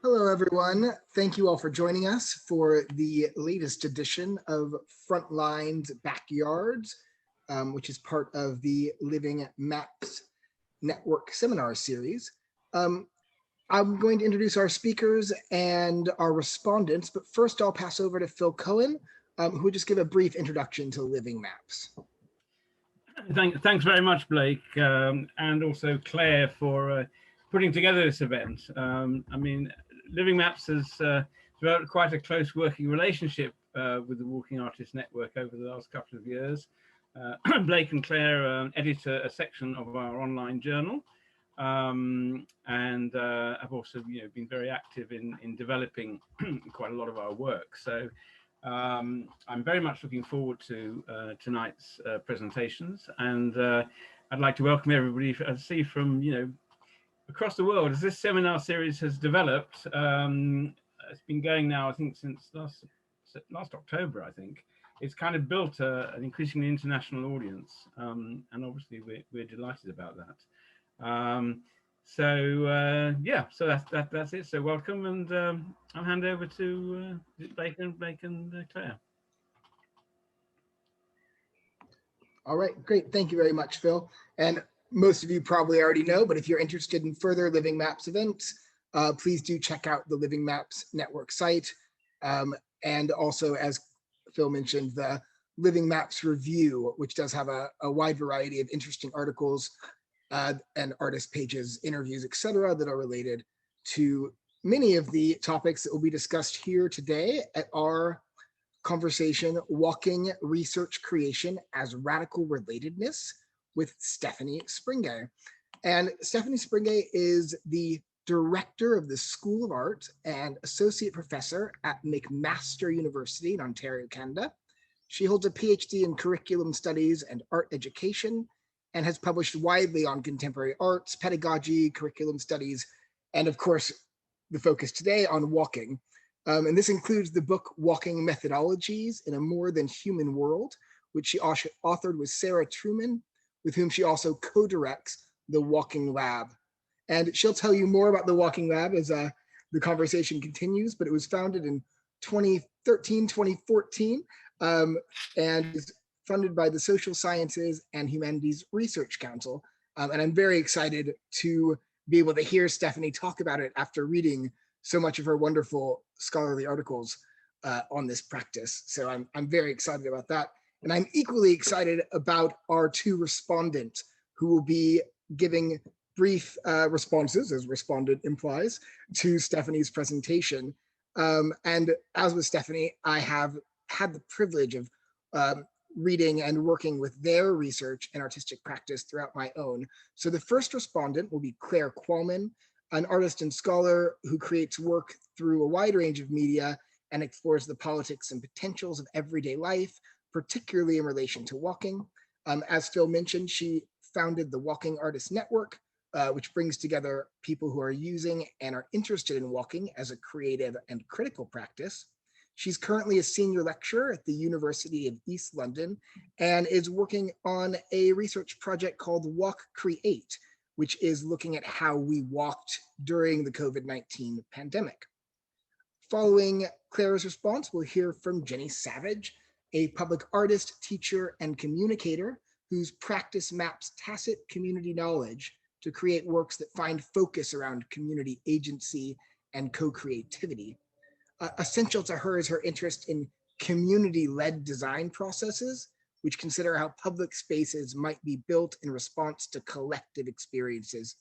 Hello, everyone. Thank you all for joining us for the latest edition of Frontline's Backyards, which is part of the Livingmaps Network seminar series. I'm going to introduce our speakers and our respondents, but first I'll pass over to Phil Cohen, who will just give a brief introduction to Livingmaps. Thanks very much, Blake, and also Claire for putting together this event. I mean, Livingmaps has developed quite a close working relationship with the Walking Artist Network over the last couple of years. Blake and Claire edit a section of our online journal, and have also been very active in developing quite a lot of our work. So I'm very much looking forward to tonight's presentations, and I'd like to welcome everybody. I see from across the world as this seminar series has developed. It's been going now, I think, since last October. I think it's kind of built an increasingly international audience, and obviously we're delighted about that. Yeah, so that's it. So welcome, and I'll hand over to Blake and Claire. All right, great. Thank you very much, Phil. And most of you probably already know, but if you're interested in further Livingmaps events, please do check out the Livingmaps network site. And also, as Phil mentioned, the Livingmaps review, which does have a wide variety of interesting articles and artist pages, interviews, etc., that are related to many of the topics that will be discussed here today at our conversation, Walking Research Creation as Radical Relatedness, with Stephanie Springgay. And Stephanie Springgay is the director of the School of Art and associate professor at McMaster University in Ontario, Canada. She holds a PhD in curriculum studies and art education, and has published widely on contemporary arts, pedagogy, curriculum studies, and of course, the focus today on walking. And this includes the book Walking Methodologies in a More Than Human World, which she authored with Sarah Truman, with whom she also co-directs the WalkingLab. And she'll tell you more about the WalkingLab as the conversation continues, but it was founded in 2013, 2014, and is funded by the Social Sciences and Humanities Research Council. And I'm very excited to be able to hear Stephanie talk about it after reading so much of her wonderful scholarly articles on this practice. So I'm very excited about that. And I'm equally excited about our two respondents who will be giving brief responses, as respondent implies, to Stephanie's presentation. And as with Stephanie, I have had the privilege of reading and working with their research and artistic practice throughout my own. So the first respondent will be Claire Qualman, an artist and scholar who creates work through a wide range of media and explores the politics and potentials of everyday life, particularly in relation to walking. As Phil mentioned, she founded the Walking Artist Network, which brings together people who are using and are interested in walking as a creative and critical practice. She's currently a senior lecturer at the University of East London and is working on a research project called Walk Create, which is looking at how we walked during the COVID-19 pandemic. Following Claire's response, we'll hear from Jenny Savage, a public artist, teacher, and communicator whose practice maps tacit community knowledge to create works that find focus around community agency and co-creativity. Essential to her is her interest in community-led design processes, which consider how public spaces might be built in response to collective experiences.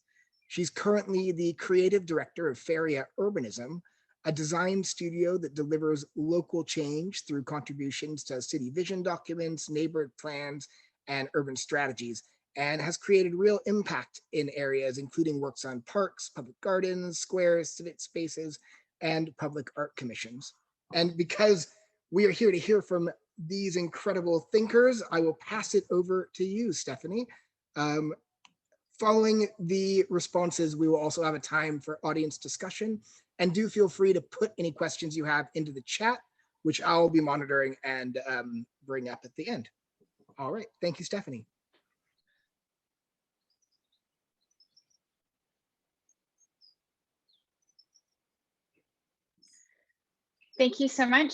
She's currently the creative director of Feria Urbanism, a design studio that delivers local change through contributions to city vision documents, neighborhood plans, and urban strategies, and has created real impact in areas including works on parks, public gardens, squares, civic spaces, and public art commissions. And because we are here to hear from these incredible thinkers, I will pass it over to you, Stephanie. Following the responses, we will also have a time for audience discussion, and do feel free to put any questions you have into the chat, which I'll be monitoring and bring up at the end. All right, thank you, Stephanie. Thank you so much.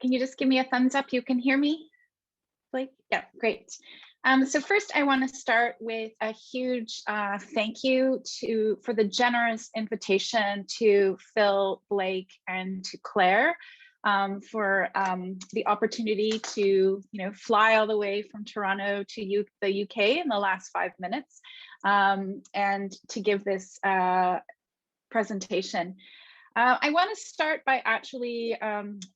Can you just give me a thumbs up? You can hear me? Blake? Yeah, great. So first, I want to start with a huge thank you for the generous invitation to Phil, Blake, and to Claire for the opportunity to fly all the way from Toronto to the UK in the last 5 minutes and to give this presentation. I want to start by actually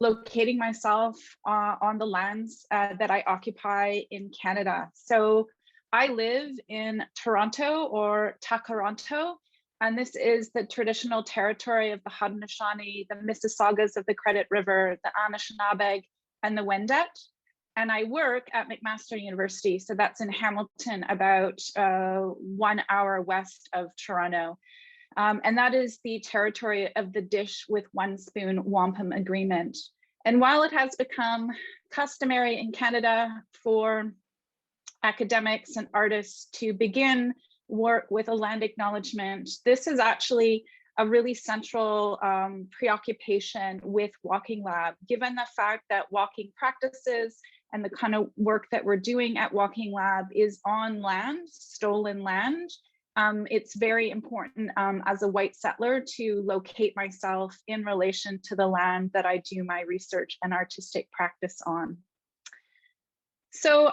locating myself on the lands that I occupy in Canada. So I live in Toronto or Takaronto, and this is the traditional territory of the Haudenosaunee, the Mississaugas of the Credit River, the Anishinaabe, and the Wendat. And I work at McMaster University, so that's in Hamilton, about 1 hour west of Toronto. And that is the territory of the dish with one spoon wampum agreement. And while it has become customary in Canada for academics and artists to begin work with a land acknowledgement, this is actually a really central preoccupation with WalkingLab, given the fact that walking practices and the kind of work that we're doing at WalkingLab is on land, stolen land. It's very important as a white settler to locate myself in relation to the land that I do my research and artistic practice on. So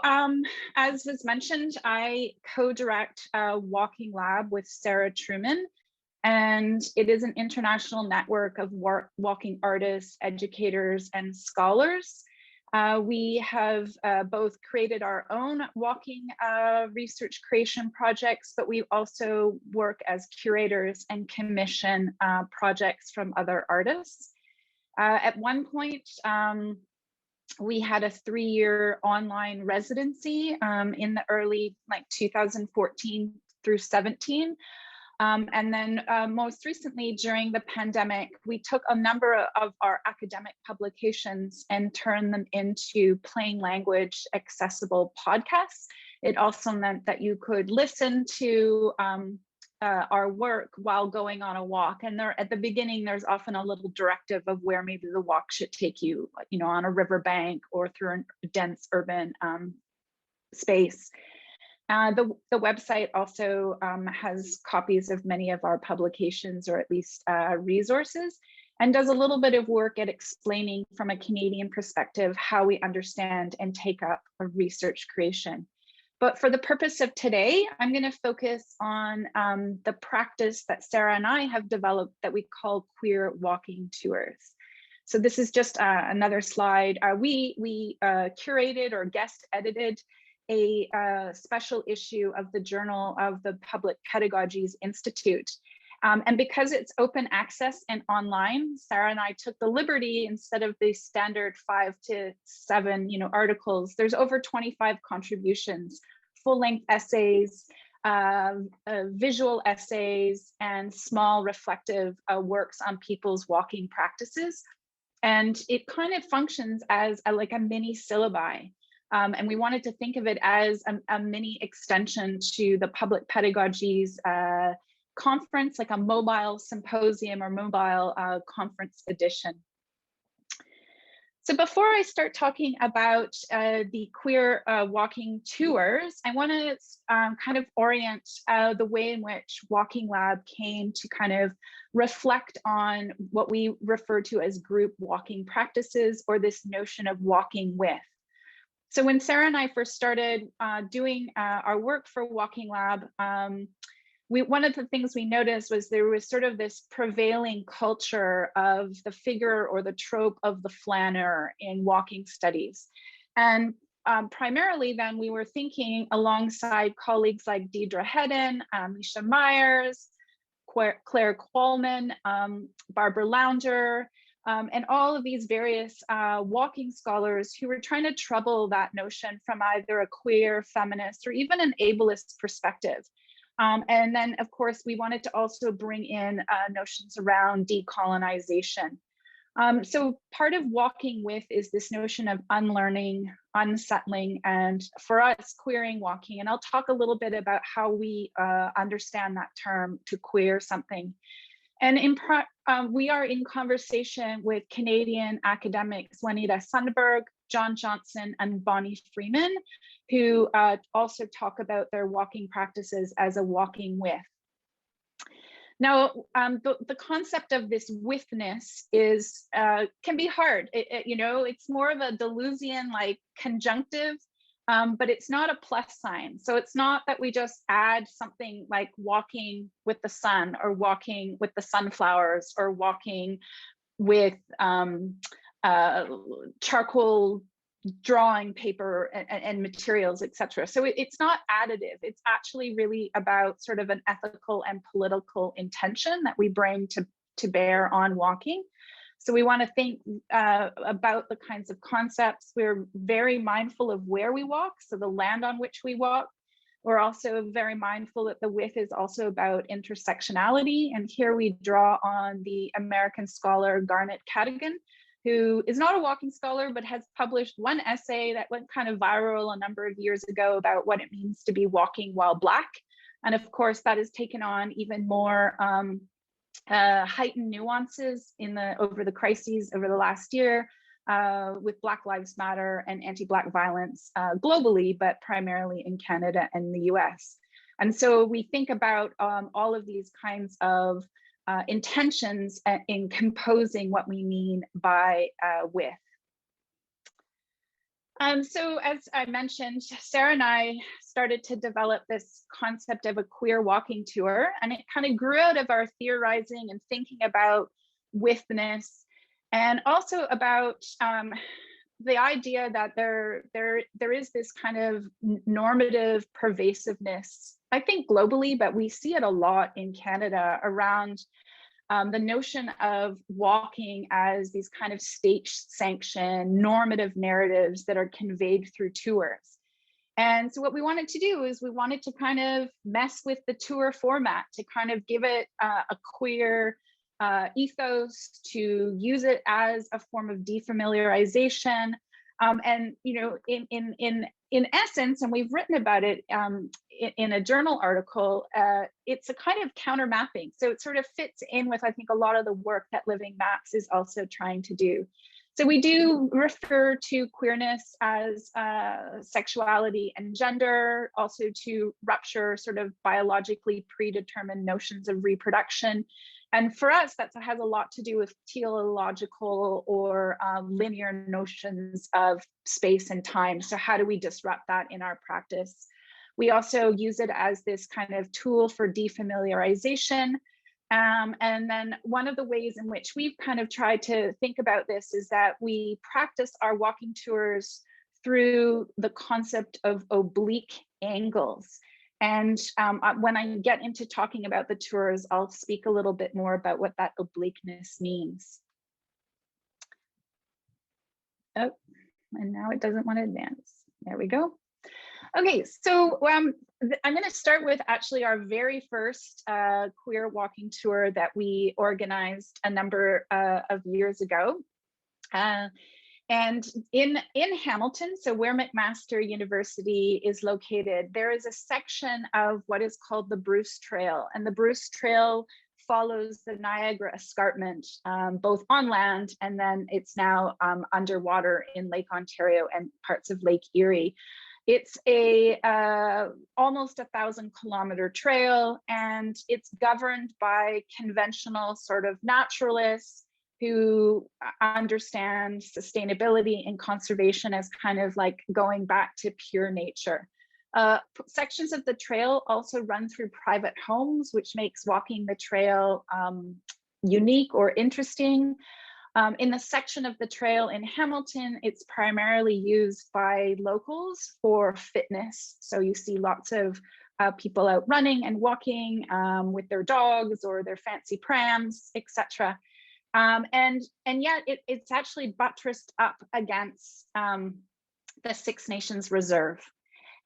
as was mentioned, I co-direct WalkingLab with Sarah Truman, and it is an international network of walking artists, educators, and scholars. We have both created our own walking research creation projects, but we also work as curators and commission projects from other artists. At one point, we had a 3-year online residency in the early 2014 through 17. And then most recently during the pandemic, we took a number of our academic publications and turned them into plain language accessible podcasts. It also meant that you could listen to our work while going on a walk. And there, at the beginning, there's often a little directive of where maybe the walk should take you, on a riverbank or through a dense urban space. The website also has copies of many of our publications, or at least resources, and does a little bit of work at explaining from a Canadian perspective how we understand and take up a research creation. But for the purpose of today, I'm going to focus on the practice that Sarah and I have developed that we call queer walking tours. So this is just another slide. We curated or guest edited a special issue of the Journal of the Public Pedagogies Institute. And because it's open access and online, Sarah and I took the liberty, instead of the standard 5 to 7 articles, there's over 25 contributions, full-length essays, visual essays, and small reflective works on people's walking practices. And it kind of functions as a mini syllabi. And we wanted to think of it as a mini extension to the Public Pedagogies conference, like a mobile symposium or mobile conference edition. So before I start talking about the queer walking tours, I want to kind of orient the way in which WalkingLab came to kind of reflect on what we refer to as group walking practices, or this notion of walking with. So when Sarah and I first started doing our work for WalkingLab, one of the things we noticed was there was sort of this prevailing culture of the figure or the trope of the flaneur in walking studies. And primarily then we were thinking alongside colleagues like Deidre Hedden, Misha Myers, Claire Qualman, Barbara Lounger, and all of these various walking scholars who were trying to trouble that notion from either a queer, feminist, or even an ableist perspective. And then, of course, we wanted to also bring in notions around decolonization. So part of walking with is this notion of unlearning, unsettling, and for us, queering walking. And I'll talk a little bit about how we understand that term, to queer something. And we are in conversation with Canadian academics Juanita Sundberg, John Johnson, and Bonnie Freeman, who also talk about their walking practices as a walking with. Now, the concept of this withness is can be hard. It's more of a Deleuzian like conjunctive, but it's not a plus sign. So it's not that we just add something like walking with the sun, or walking with the sunflowers, or walking with charcoal drawing paper and materials, etc. So it's not additive. It's actually really about sort of an ethical and political intention that we bring to bear on walking. So we want to think about the kinds of concepts. We're very mindful of where we walk, so the land on which we walk. We're also very mindful that the width is also about intersectionality. And here we draw on the American scholar Garnet Cadogan, who is not a walking scholar, but has published one essay that went kind of viral a number of years ago about what it means to be walking while Black. And of course, that has taken on even more heightened nuances over the crises over the last year, with Black Lives Matter and anti-Black violence globally, but primarily in Canada and the US. And so we think about all of these kinds of intentions in composing what we mean by with. So as I mentioned, Sarah and I started to develop this concept of a queer walking tour, and it kind of grew out of our theorizing and thinking about withness, and also about the idea that there is this kind of normative pervasiveness, I think globally, but we see it a lot in Canada, around the notion of walking as these kind of state-sanctioned normative narratives that are conveyed through tours. And so what we wanted to do is we wanted to kind of mess with the tour format, to kind of give it a queer ethos, to use it as a form of defamiliarization. And in essence, and we've written about it in a journal article, it's a kind of counter mapping. So it sort of fits in with, I think, a lot of the work that Livingmaps is also trying to do. So we do refer to queerness as sexuality and gender, also to rupture sort of biologically predetermined notions of reproduction. And for us, that has a lot to do with teleological or linear notions of space and time. So how do we disrupt that in our practice? We also use it as this kind of tool for defamiliarization. And then one of the ways in which we've kind of tried to think about this is that we practice our walking tours through the concept of oblique angles. And when I get into talking about the tours, I'll speak a little bit more about what that obliqueness means. Oh, and now it doesn't want to advance. There we go. Okay, so I'm going to start with actually our very first queer walking tour that we organized a number of years ago. And in Hamilton, so where McMaster University is located, there is a section of what is called the Bruce Trail. And the Bruce Trail follows the Niagara Escarpment, both on land, and then it's now underwater in Lake Ontario and parts of Lake Erie. It's a almost 1,000-kilometer trail, and it's governed by conventional sort of naturalists who understand sustainability and conservation as kind of like going back to pure nature. Sections of the trail also run through private homes, which makes walking the trail unique or interesting. In the section of the trail in Hamilton, it's primarily used by locals for fitness. So you see lots of people out running and walking with their dogs or their fancy prams, etc. And yet it's actually buttressed up against the Six Nations Reserve.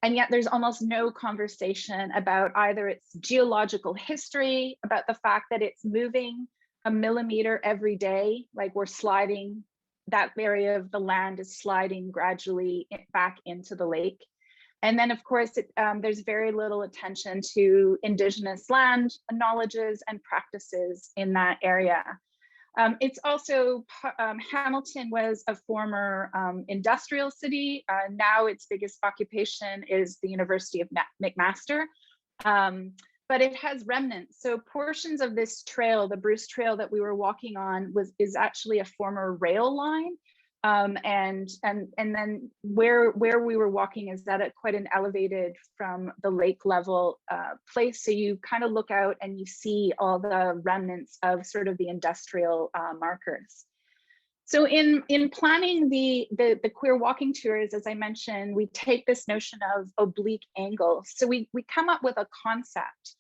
And yet there's almost no conversation about either its geological history, about the fact that it's moving a millimeter every day, like we're sliding, that area of the land is sliding gradually back into the lake. And then of course, there's very little attention to Indigenous land knowledges and practices in that area. It's also, Hamilton was a former industrial city. Now its biggest occupation is the University of McMaster. But it has remnants. So portions of this trail, the Bruce Trail that we were walking on, is actually a former rail line. And then where we were walking is at quite an elevated from the lake level place. So you kind of look out and you see all the remnants of sort of the industrial markers. So in planning the queer walking tours, as I mentioned, we take this notion of oblique angle. So we come up with a concept,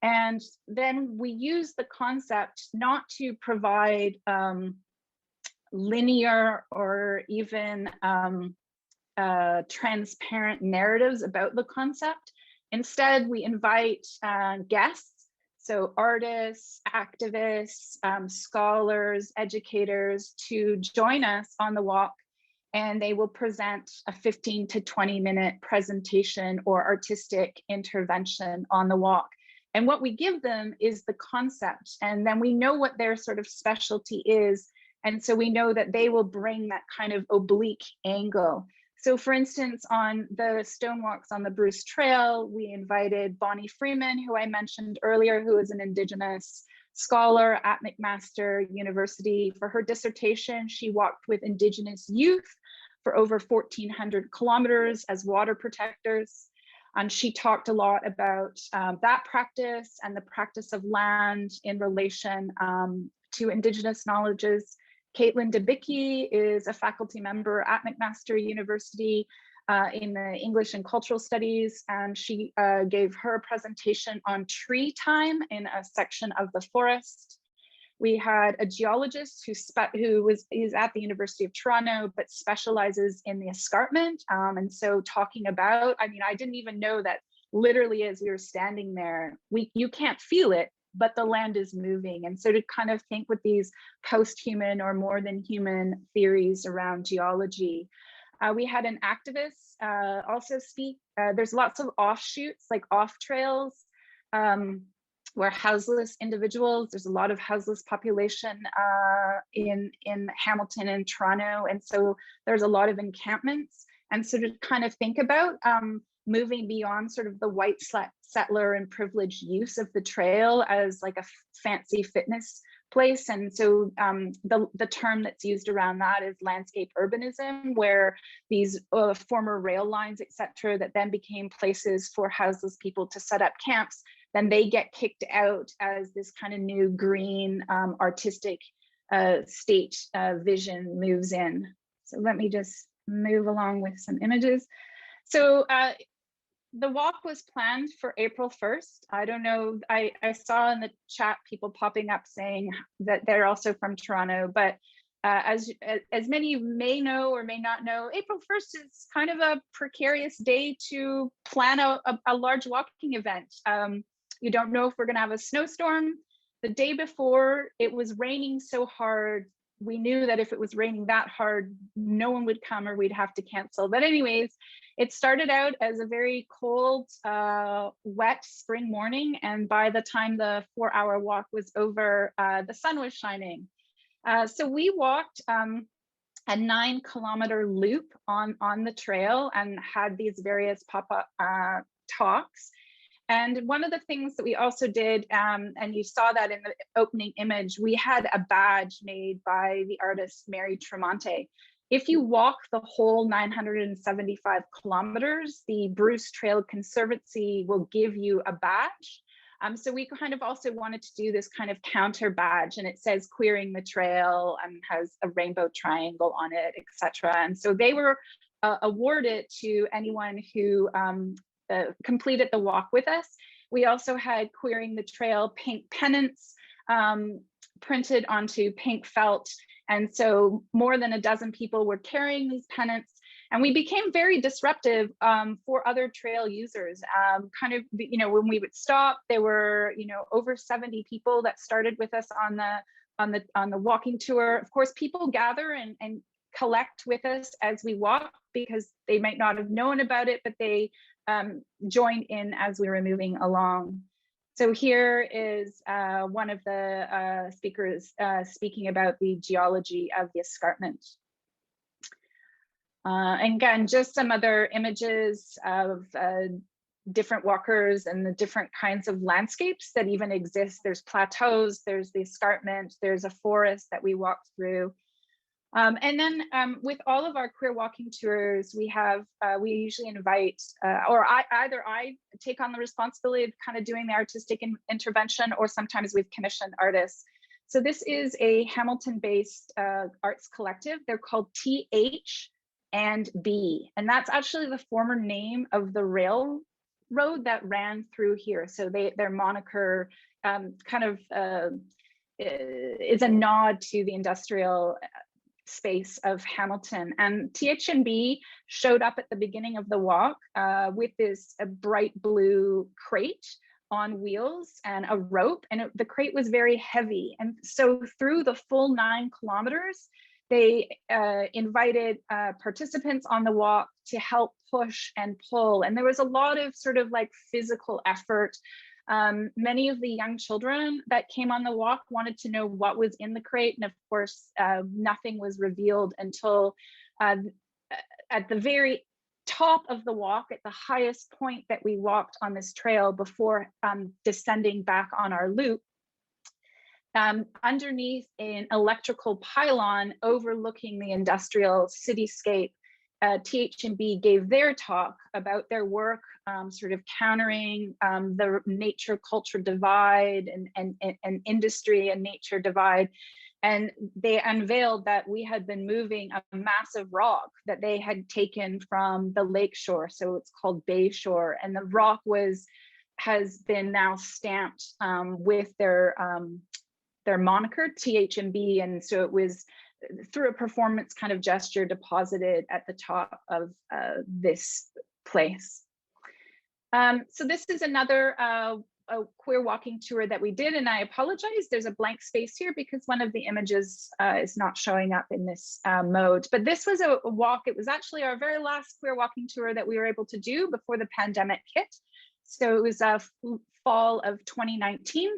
and then we use the concept not to provide linear or even transparent narratives about the concept. Instead, we invite guests, so artists, activists, scholars, educators, to join us on the walk, and they will present a 15 to 20-minute presentation or artistic intervention on the walk. And what we give them is the concept, and then we know what their sort of specialty is. And so we know that they will bring that kind of oblique angle. So for instance, on the stonewalks on the Bruce Trail, we invited Bonnie Freeman, who I mentioned earlier, who is an Indigenous scholar at McMaster University. For her dissertation, she walked with Indigenous youth for over 1,400 kilometers as water protectors. And she talked a lot about that practice and the practice of land in relation to Indigenous knowledges. Caitlin Debicki is a faculty member at McMaster University in the English and Cultural Studies, and she gave her presentation on tree time in a section of the forest. We had a geologist who's at the University of Toronto, but specializes in the escarpment. And so talking about, I mean, I didn't even know that literally as we were standing there, you can't feel it, but the land is moving. And so to kind of think with these post-human or more than human theories around geology. We had an activist also speak. There's lots of offshoots, like off trails, where houseless individuals, there's a lot of houseless population in Hamilton and Toronto. And so there's a lot of encampments. And so to kind of think about moving beyond sort of the white settler and privileged use of the trail as like a fancy fitness place. And so the term that's used around that is landscape urbanism, where these former rail lines, et cetera, that then became places for houseless people to set up camps, then they get kicked out as this kind of new green artistic state vision moves in. So let me just move along with some images. So the walk was planned for April 1st. I don't know, I saw in the chat people popping up saying that they're also from Toronto, but as many may know or may not know, April 1st is kind of a precarious day to plan a large walking event. You don't know if we're gonna have a snowstorm. The day before, it was raining so hard, we knew that if it was raining that hard, no one would come or we'd have to cancel. But anyways, it started out as a very cold, wet spring morning. And by the time the 4-hour walk was over, the sun was shining. So we walked a 9-kilometer loop on the trail and had these various pop-up talks. And one of the things that we also did, and you saw that in the opening image, we had a badge made by the artist Mary Tremonte. If you walk the whole 975 kilometers, the Bruce Trail Conservancy will give you a badge. So we kind of also wanted to do this kind of counter badge, and it says queering the trail and has a rainbow triangle on it, etc. And so they were awarded to anyone who completed the walk with us. We also had queering the trail pink pennants printed onto pink felt. And so more than a dozen people were carrying these pennants, and we became very disruptive for other trail users. Kind of, you know, when we would stop, there were, you know, over 70 people that started with us on the walking tour. Of course, people gather and collect with us as we walk because they might not have known about it, but they joined in as we were moving along. So here is one of the speakers speaking about the geology of the escarpment. And again, just some other images of different walkers and the different kinds of landscapes that even exist. There's plateaus, there's the escarpment, there's a forest that we walked through. And then with all of our queer walking tours, we usually invite, or I take on the responsibility of kind of doing the artistic intervention, or sometimes we've commissioned artists. So this is a Hamilton-based arts collective. They're called TH and B, and that's actually the former name of the railroad that ran through here. So their moniker kind of is a nod to the industrial space of Hamilton. And TH&B showed up at the beginning of the walk with this bright blue crate on wheels and a rope, and the crate was very heavy. And so through the full 9 kilometers, they invited participants on the walk to help push and pull. And there was a lot of sort of like physical effort. Many of the young children that came on the walk wanted to know what was in the crate. And of course, nothing was revealed until at the very top of the walk, at the highest point that we walked on this trail before descending back on our loop. Underneath an electrical pylon overlooking the industrial cityscape, TH&B gave their talk about their work sort of countering the nature culture divide and industry and nature divide. And they unveiled that we had been moving a massive rock that they had taken from the lake shore. So it's called Bay Shore. And the rock has been now stamped with their moniker, TH&B. And so it was through a performance kind of gesture deposited at the top of this place. So this is another a queer walking tour that we did, and I apologize, there's a blank space here because one of the images is not showing up in this mode. But this was a walk, it was actually our very last queer walking tour that we were able to do before the pandemic hit. So it was fall of 2019.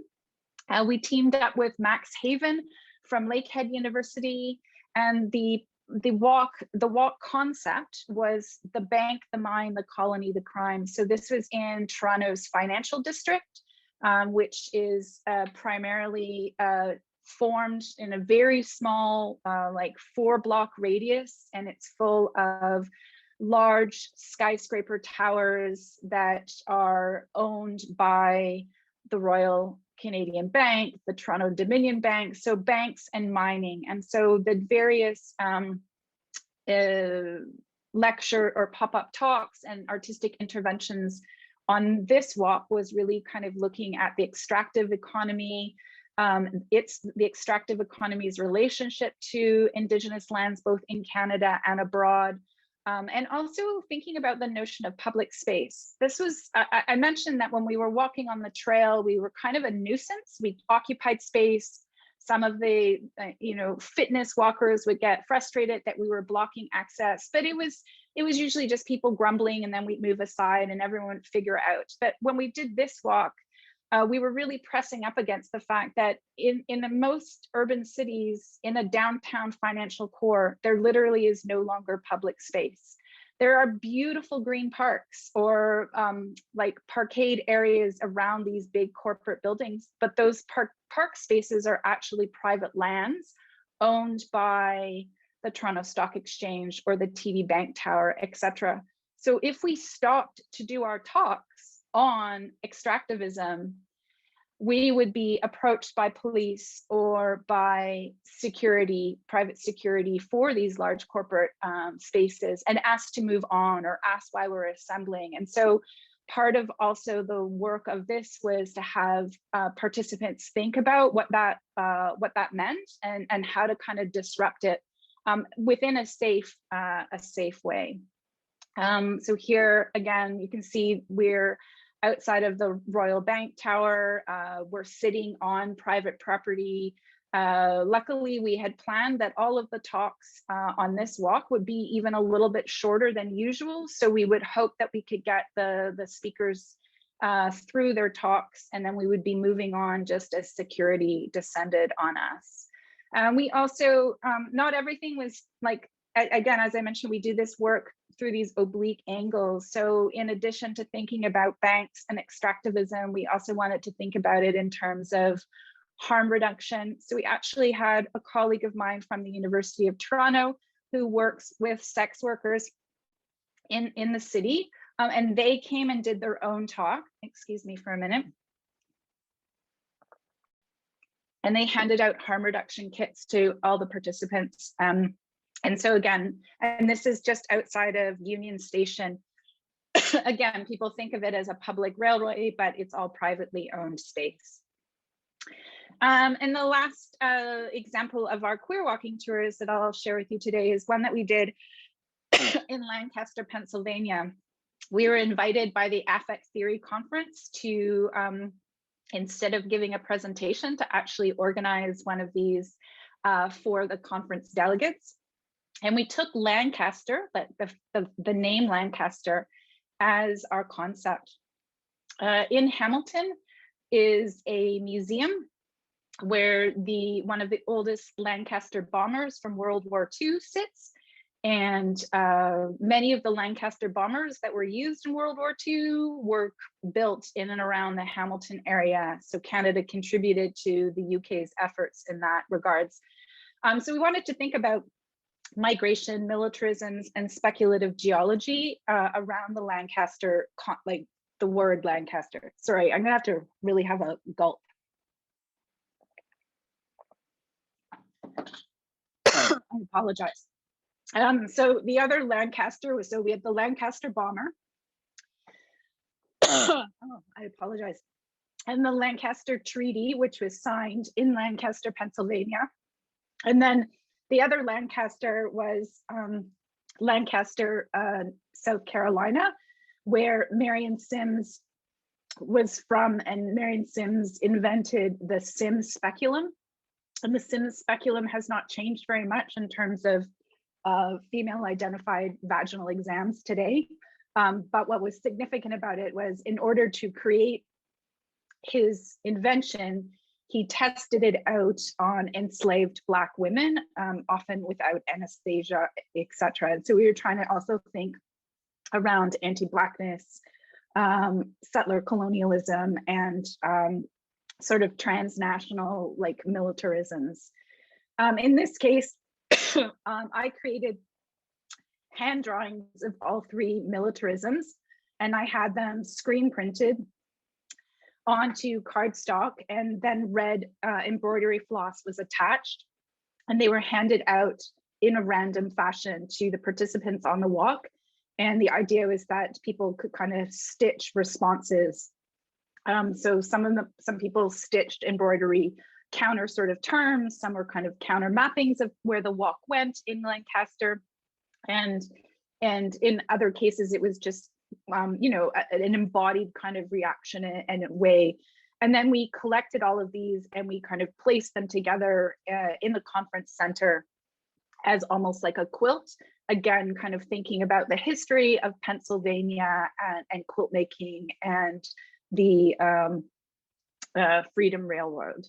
We teamed up with Max Haven from Lakehead University, and the walk concept was the bank, the mine, the colony, the crime. So this was in Toronto's financial district, which is primarily formed in a very small, like 4-block radius, and it's full of large skyscraper towers that are owned by the Royal Canadian Bank, the Toronto Dominion Bank, so banks and mining. And so the various lecture or pop-up talks and artistic interventions on this walk was really kind of looking at the extractive economy, it's the extractive economy's relationship to Indigenous lands, both in Canada and abroad. And also thinking about the notion of public space. This was, I mentioned that when we were walking on the trail, we were kind of a nuisance. We occupied space. Some of the, fitness walkers would get frustrated that we were blocking access, but it was usually just people grumbling, and then we'd move aside and everyone would figure out. But when we did this walk, we were really pressing up against the fact that in the most urban cities, in a downtown financial core, there literally is no longer public space. There are beautiful green parks or like parkade areas around these big corporate buildings, but those park spaces are actually private lands owned by the Toronto Stock Exchange or the TD Bank Tower, etc. So if we stopped to do our talks on extractivism, we would be approached by police or by security, private security for these large corporate spaces and asked to move on or asked why we're assembling. And so part of also the work of this was to have participants think about what that meant and how to kind of disrupt it within a safe way. So here again, you can see we're outside of the Royal Bank Tower. We're sitting on private property. Luckily, we had planned that all of the talks on this walk would be even a little bit shorter than usual. So we would hope that we could get the speakers through their talks, and then we would be moving on just as security descended on us. We also, not everything was like, again, as I mentioned, we do this work through these oblique angles. So in addition to thinking about banks and extractivism, we also wanted to think about it in terms of harm reduction. So we actually had a colleague of mine from the University of Toronto who works with sex workers in the city, and they came and did their own talk. Excuse me for a minute. And they handed out harm reduction kits to all the participants. And so again, and this is just outside of Union Station. Again, people think of it as a public railway, but it's all privately owned space. And the last example of our queer walking tours that I'll share with you today is one that we did in Lancaster, Pennsylvania. We were invited by the Affect Theory Conference to, instead of giving a presentation, to actually organize one of these for the conference delegates. And we took Lancaster, the name Lancaster, as our concept. In Hamilton is a museum where one of the oldest Lancaster bombers from World War II sits. And many of the Lancaster bombers that were used in World War II were built in and around the Hamilton area. So Canada contributed to the UK's efforts in that regards. So we wanted to think about migration, militarisms, and speculative geology around the Lancaster, like the word Lancaster. Sorry, I'm gonna have to really have a gulp. I apologize. So the other Lancaster was, so we had the Lancaster bomber. Oh, I apologize. And the Lancaster Treaty, which was signed in Lancaster, Pennsylvania. And then the other Lancaster was Lancaster, South Carolina, where Marion Sims was from, and Marion Sims invented the Sims speculum. And the Sims speculum has not changed very much in terms of female identified vaginal exams today. But what was significant about it was, in order to create his invention, he tested it out on enslaved Black women, often without anesthesia, etc. And so we were trying to also think around anti-Blackness, settler colonialism, and sort of transnational like militarisms. In this case, I created hand drawings of all three militarisms, and I had them screen printed onto cardstock, and then red embroidery floss was attached, and they were handed out in a random fashion to the participants on the walk. And the idea was that people could kind of stitch responses. So some people stitched embroidery counter sort of terms, some were kind of counter mappings of where the walk went in Lancaster, and in other cases it was just you know, an embodied kind of reaction and way. And then we collected all of these and we kind of placed them together in the conference center as almost like a quilt, again kind of thinking about the history of Pennsylvania and quilt making and the Freedom Railroad.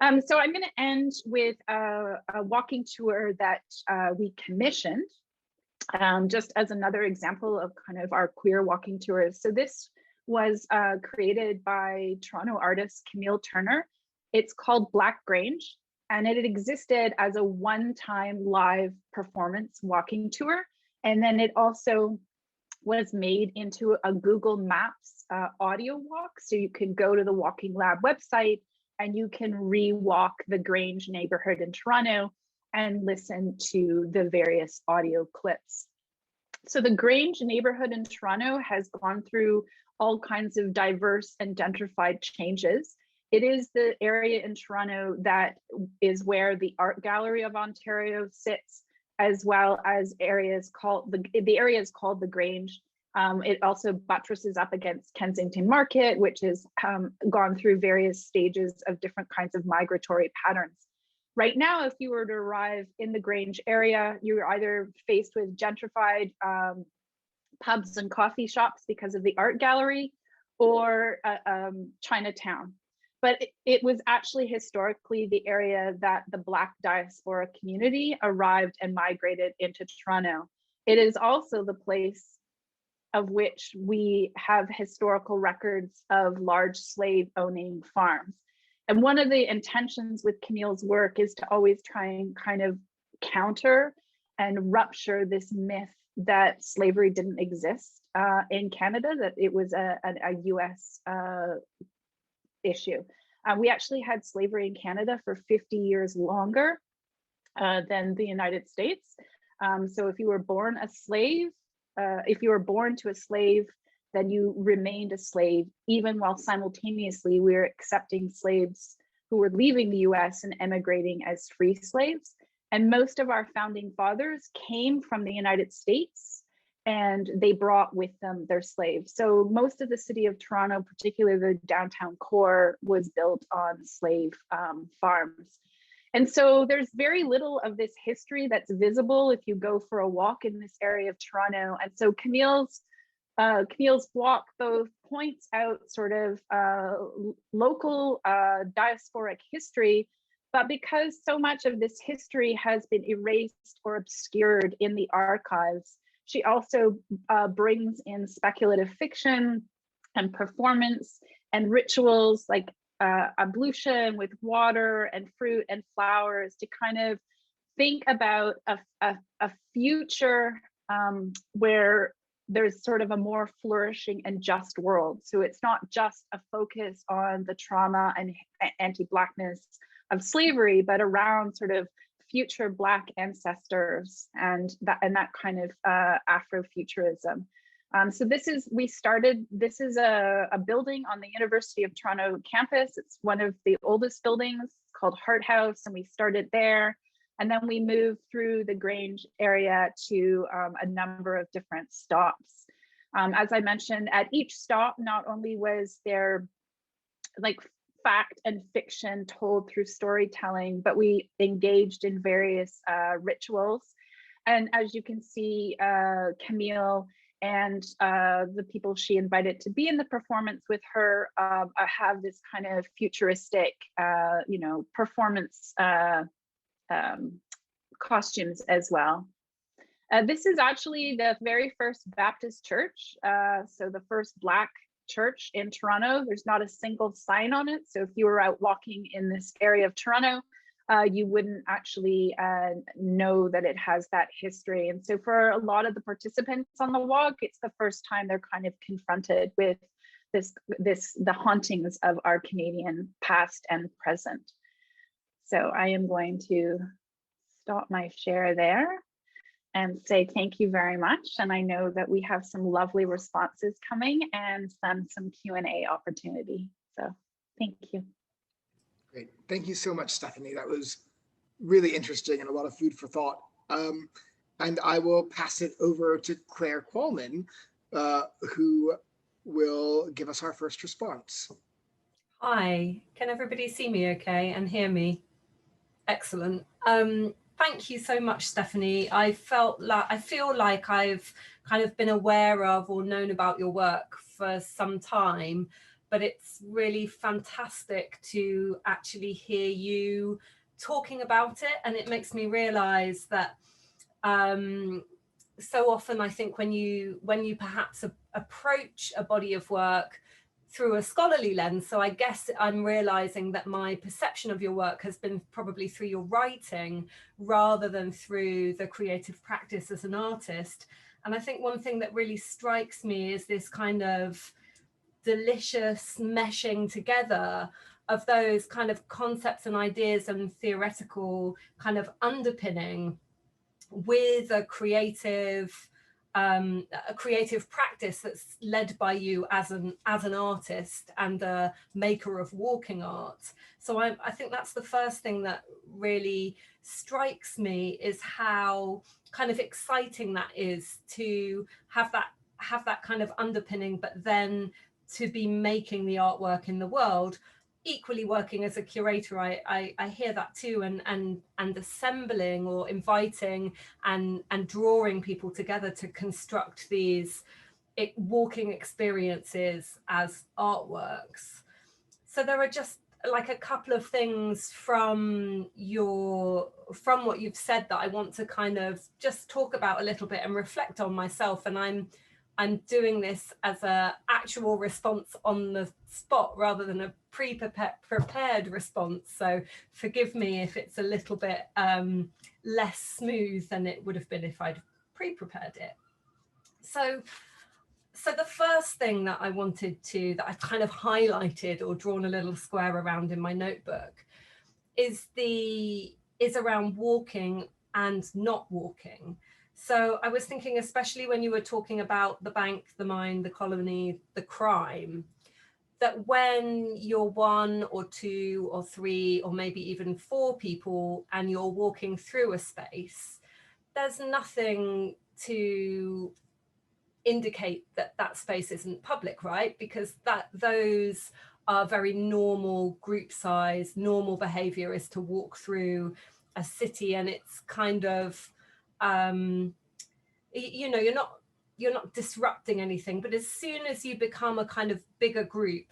So I'm going to end with a walking tour that we commissioned, just as another example of kind of our queer walking tours. So this was created by Toronto artist Camille Turner. It's called Black Grange, and it had existed as a one-time live performance walking tour. And then it also was made into a Google Maps audio walk. So you can go to the WalkingLab website and you can re-walk the Grange neighborhood in Toronto and listen to the various audio clips. So the Grange neighborhood in Toronto has gone through all kinds of diverse and gentrified changes. It is the area in Toronto that is where the Art Gallery of Ontario sits, as well as areas called, the area is called the Grange. It also buttresses up against Kensington Market, which has gone through various stages of different kinds of migratory patterns. Right now, if you were to arrive in the Grange area, you're either faced with gentrified pubs and coffee shops because of the art gallery, or Chinatown. But it was actually historically the area that the Black diaspora community arrived and migrated into Toronto. It is also the place of which we have historical records of large slave owning farms. And one of the intentions with Camille's work is to always try and kind of counter and rupture this myth that slavery didn't exist in Canada, that it was a US issue. We actually had slavery in Canada for 50 years longer than the United States. So if you were born a slave, if you were born to a slave, then you remained a slave, even while simultaneously we were accepting slaves who were leaving the US and emigrating as free slaves. And most of our founding fathers came from the United States, and they brought with them their slaves. So most of the city of Toronto, particularly the downtown core, was built on slave farms. And so there's very little of this history that's visible if you go for a walk in this area of Toronto. And so Camille's walk both points out sort of local diasporic history, but because so much of this history has been erased or obscured in the archives, she also brings in speculative fiction and performance and rituals like ablution with water and fruit and flowers to kind of think about a future where there's sort of a more flourishing and just world. So it's not just a focus on the trauma and anti-Blackness of slavery, but around sort of future Black ancestors and that kind of Afrofuturism. So this is a building on the University of Toronto campus. It's one of the oldest buildings, called Hart House, and we started there. And then we moved through the Grange area to a number of different stops. As I mentioned, at each stop, not only was there like fact and fiction told through storytelling, but we engaged in various rituals. And as you can see, Camille and the people she invited to be in the performance with her have this kind of futuristic, performance costumes as well. This is actually the very first Baptist church, so the first Black church in Toronto. There's not a single sign on it. So if you were out walking in this area of Toronto, you wouldn't actually know that it has that history. And so for a lot of the participants on the walk, it's the first time they're kind of confronted with the hauntings of our Canadian past and present. So I am going to stop my share there and say thank you very much. And I know that we have some lovely responses coming and some Q&A opportunity. So thank you. Great. Thank you so much, Stephanie. That was really interesting and a lot of food for thought. And I will pass it over to Claire Qualman, who will give us our first response. Hi, can everybody see me okay and hear me? Excellent. Thank you so much, Stephanie. I feel like I've kind of been aware of or known about your work for some time, but it's really fantastic to actually hear you talking about it. And it makes me realize that so often I think when you perhaps approach a body of work through a scholarly lens, so I guess I'm realizing that my perception of your work has been probably through your writing rather than through the creative practice as an artist. And I think one thing that really strikes me is this kind of delicious meshing together of those kind of concepts and ideas and theoretical kind of underpinning with a creative practice that's led by you as an artist and a maker of walking art. So I think that's the first thing that really strikes me, is how kind of exciting that is to have that kind of underpinning, but then to be making the artwork in the world. Equally working as a curator, I hear that too, and assembling or inviting and drawing people together to construct these walking experiences as artworks. So there are just like a couple of things from what you've said that I want to kind of just talk about a little bit and reflect on myself. And I'm doing this as a actual response on the spot rather than a prepared response. So forgive me if it's a little bit less smooth than it would have been if I'd pre-prepared it. So the first thing that I wanted to, that I've kind of highlighted or drawn a little square around in my notebook is around walking and not walking. So I was thinking, especially when you were talking about the bank, the mine, the colony, the crime, that when you're 1 or 2 or 3 or maybe even 4 people and you're walking through a space, there's nothing to indicate that that space isn't public, right? Because those are very normal group size, normal behavior is to walk through a city, and it's kind of, you know, you're not disrupting anything. But as soon as you become a kind of bigger group,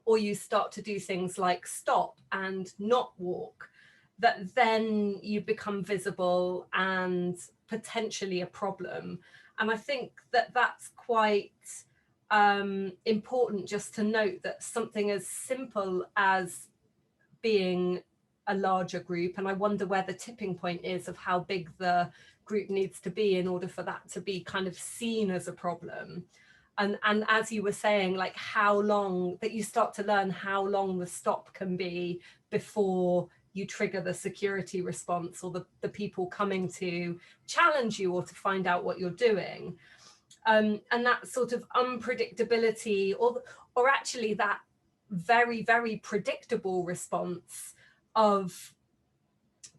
or you start to do things like stop and not walk, that then you become visible and potentially a problem. And I think that that's quite important, just to note that something as simple as being a larger group, and I wonder where the tipping point is of how big the group needs to be in order for that to be kind of seen as a problem. And as you were saying, like how long, that you start to learn how long the stop can be before you trigger the security response or the people coming to challenge you or to find out what you're doing. And that sort of unpredictability, or actually that very, very predictable response of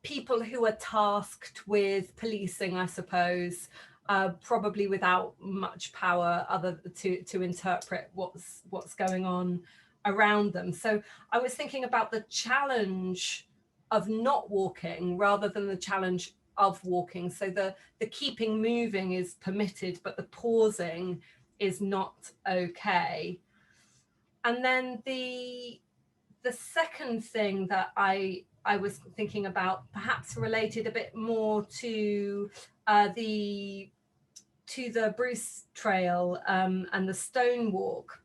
people who are tasked with policing, I suppose, probably without much power other to interpret what's going on around them. So I was thinking about the challenge of not walking rather than the challenge of walking. So the keeping moving is permitted, but the pausing is not okay. And then the second thing that I was thinking about, perhaps related a bit more to the Bruce Trail and the Stone Walk,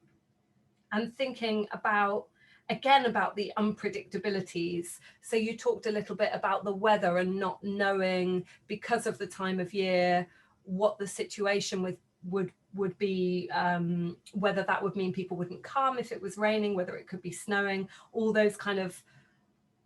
and thinking about, again, about the unpredictabilities. So you talked a little bit about the weather and not knowing, because of the time of year, what the situation would be, whether that would mean people wouldn't come if it was raining, whether it could be snowing, all those kind of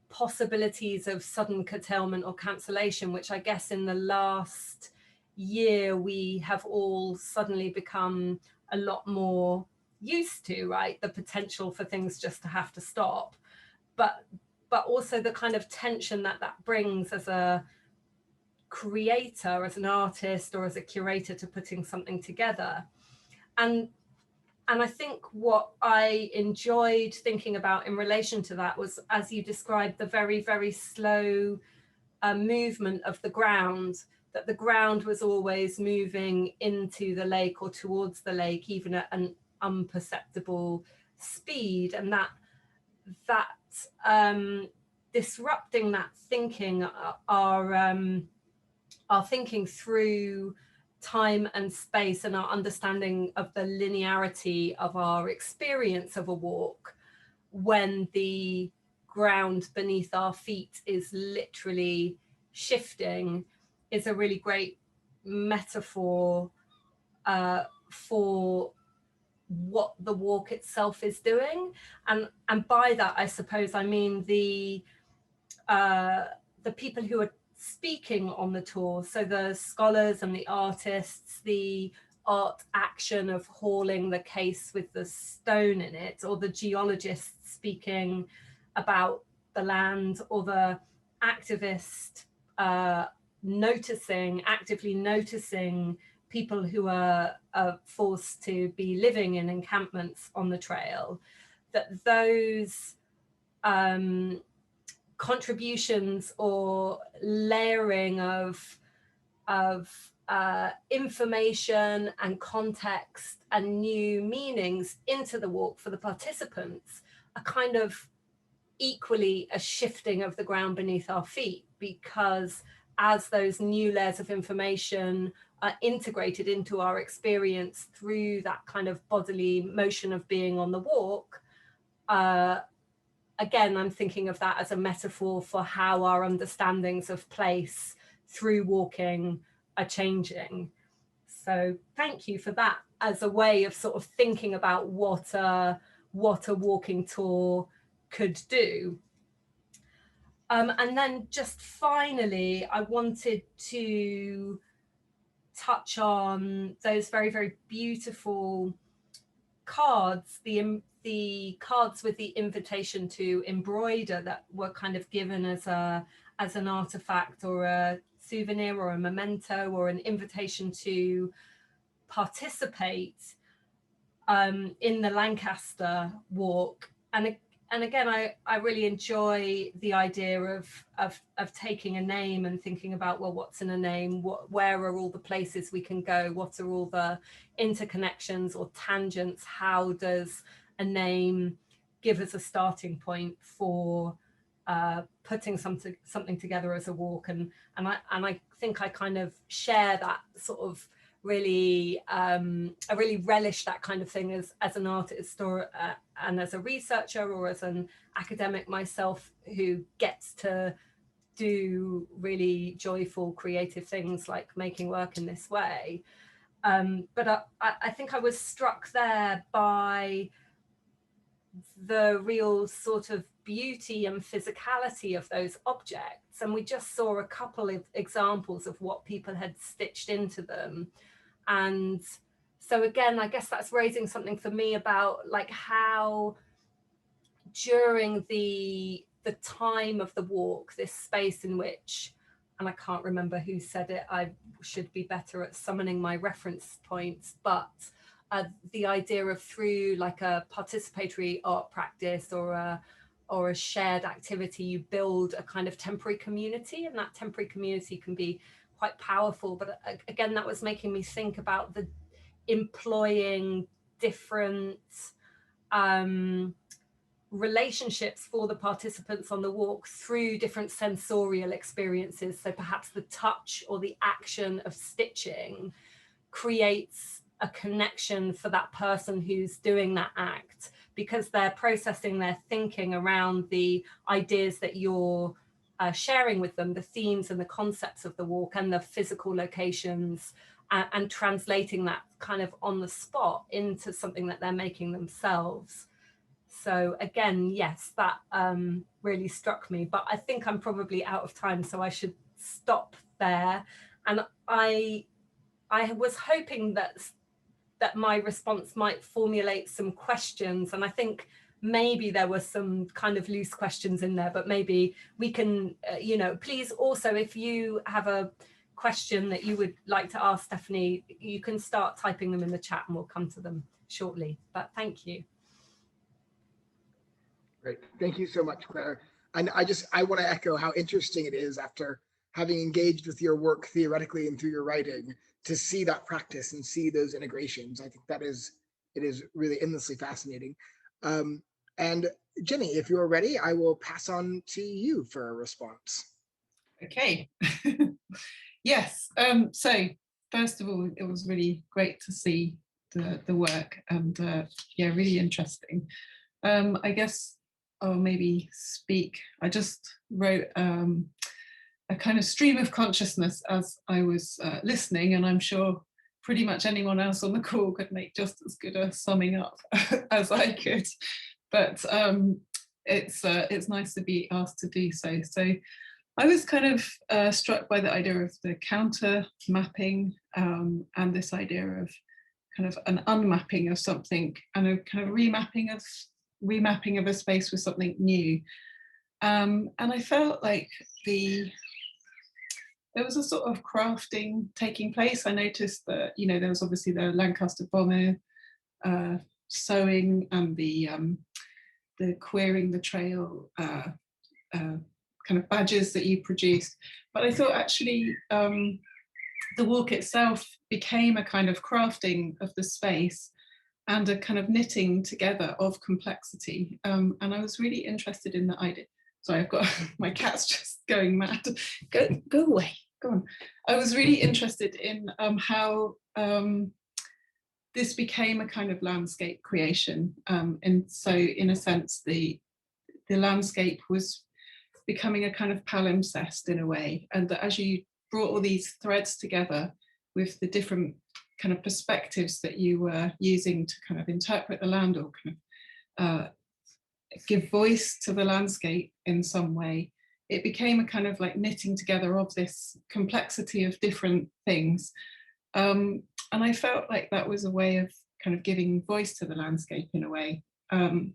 possibilities of sudden curtailment or cancellation, which I guess in the last year we have all suddenly become a lot more used to, right? The potential for things just to have to stop, but also the kind of tension that brings as a creator, as an artist, or as a curator to putting something together. And I think what I enjoyed thinking about in relation to that was, as you described, the very, very slow movement of the ground, that the ground was always moving into the lake or towards the lake, even at an unperceptible speed, and that disrupting that thinking, our thinking through time and space, and our understanding of the linearity of our experience of a walk when the ground beneath our feet is literally shifting, is a really great metaphor for what the walk itself is doing. And by that, I suppose I mean the people who are speaking on the tour, so the scholars and the artists, the art action of hauling the case with the stone in it, or the geologists speaking about the land, or the activist actively noticing people who are forced to be living in encampments on the trail, that those contributions or layering of information and context and new meanings into the walk for the participants are kind of equally a shifting of the ground beneath our feet, because as those new layers of information are integrated into our experience through that kind of bodily motion of being on the walk, again, I'm thinking of that as a metaphor for how our understandings of place through walking are changing. So thank you for that as a way of sort of thinking about what a walking tour could do. And then just finally, I wanted to touch on those very, very beautiful cards, the cards with the invitation to embroider that were kind of given as an artifact or a souvenir or a memento or an invitation to participate in the Lancaster walk. And again, I really enjoy the idea of taking a name and thinking about, well, what's in a name? Where are all the places we can go? What are all the interconnections or tangents? How does a name give us a starting point for putting something together as a walk? And I think I kind of share that sort of really, I really relish that kind of thing as an artist or and as a researcher or as an academic myself who gets to do really joyful creative things like making work in this way. But I think I was struck there by the real sort of beauty and physicality of those objects, and we just saw a couple of examples of what people had stitched into them. And so again, I guess that's raising something for me about like how during the time of the walk, this space in which, and I can't remember who said it, I should be better at summoning my reference points, but the idea of through like a participatory art practice or a shared activity, you build a kind of temporary community, and that temporary community can be quite powerful. But again, that was making me think about the employing different relationships for the participants on the walk through different sensorial experiences. So perhaps the touch or the action of stitching creates a connection for that person who's doing that act, because they're processing their thinking around the ideas that you're sharing with them, the themes and the concepts of the walk and the physical locations, and translating that kind of on the spot into something that they're making themselves. So again, yes, that really struck me, but I think I'm probably out of time, so I should stop there. And I was hoping that my response might formulate some questions, and I think maybe there were some kind of loose questions in there, but maybe we can, you know, please also, if you have a question that you would like to ask Stephanie, you can start typing them in the chat and we'll come to them shortly, but thank you. Great, thank you so much, Claire. And I want to echo how interesting it is, after having engaged with your work theoretically and through your writing, to see that practice and see those integrations. I think it is really endlessly fascinating. And Jenny, if you're ready, I will pass on to you for a response. Okay. Yes. So first of all, it was really great to see the work, and yeah, really interesting. I guess I'll maybe speak. I just wrote a kind of stream of consciousness as I was listening, and I'm sure pretty much anyone else on the call could make just as good a summing up as I could. But it's nice to be asked to do so. So I was kind of struck by the idea of the counter mapping, and this idea of kind of an unmapping of something and a kind of remapping of a space with something new. And I felt like there was a sort of crafting taking place. I noticed that, you know, there was obviously the Lancaster bomber sewing and the queering the trail kind of badges that you produced. But I thought actually the walk itself became a kind of crafting of the space and a kind of knitting together of complexity. And I was really interested in the idea. Sorry, I've got my cat's just going mad. Go away, go on. I was really interested in how this became a kind of landscape creation. And so in a sense, the landscape was becoming a kind of palimpsest in a way. And that as you brought all these threads together with the different kind of perspectives that you were using to kind of interpret the land or kind of give voice to the landscape in some way, it became a kind of like knitting together of this complexity of different things. And I felt like that was a way of kind of giving voice to the landscape in a way. And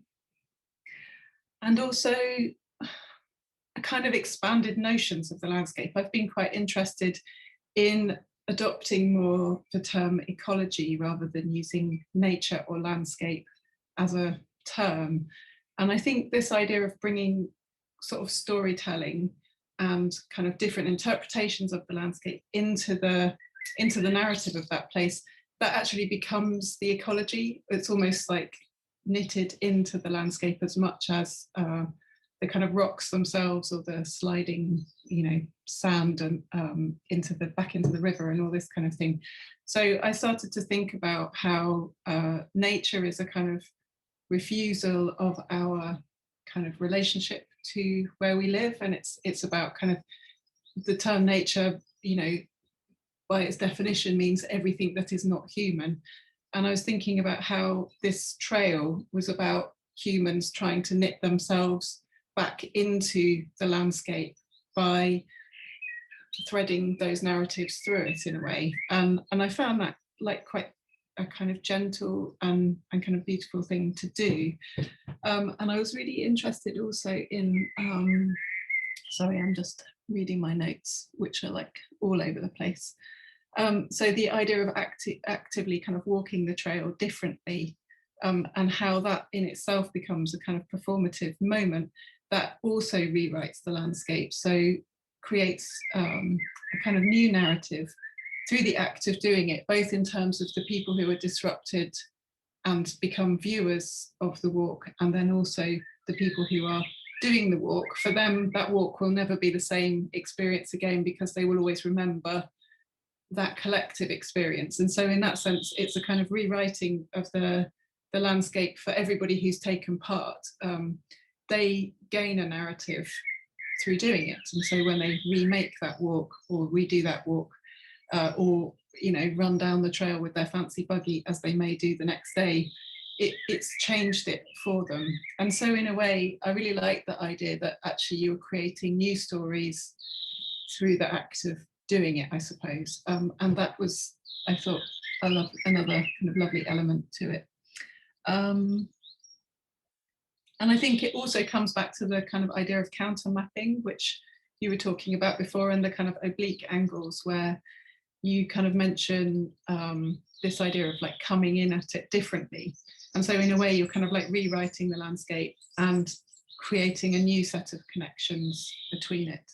also a kind of expanded notions of the landscape. I've been quite interested in adopting more the term ecology rather than using nature or landscape as a term. And I think this idea of bringing sort of storytelling and kind of different interpretations of the landscape into the narrative of that place, that actually becomes the ecology. It's almost like knitted into the landscape as much as the kind of rocks themselves or the sliding, you know, sand and back into the river and all this kind of thing. So I started to think about how nature is a kind of refusal of our kind of relationship to where we live, and it's about kind of the term nature, you know, by its definition means everything that is not human. And I was thinking about how this trail was about humans trying to knit themselves back into the landscape by threading those narratives through it in a way. And I found that like quite a kind of gentle and kind of beautiful thing to do. And I was really interested also in, sorry, I'm just reading my notes, which are like all over the place. So the idea of actively kind of walking the trail differently, and how that in itself becomes a kind of performative moment that also rewrites the landscape. So creates a kind of new narrative through the act of doing it, both in terms of the people who are disrupted and become viewers of the walk, and then also the people who are doing the walk. For them, that walk will never be the same experience again because they will always remember that collective experience. And so in that sense, it's a kind of rewriting of the landscape for everybody who's taken part. They gain a narrative through doing it. And so when they remake that walk or redo that walk, or, you know, run down the trail with their fancy buggy as they may do the next day, it's changed it for them. And so in a way, I really like the idea that actually you're creating new stories through the act of doing it, I suppose. And that was, I thought, another kind of lovely element to it. And I think it also comes back to the kind of idea of counter mapping, which you were talking about before, and the kind of oblique angles where you kind of mention this idea of like coming in at it differently. And so in a way, you're kind of like rewriting the landscape and creating a new set of connections between it.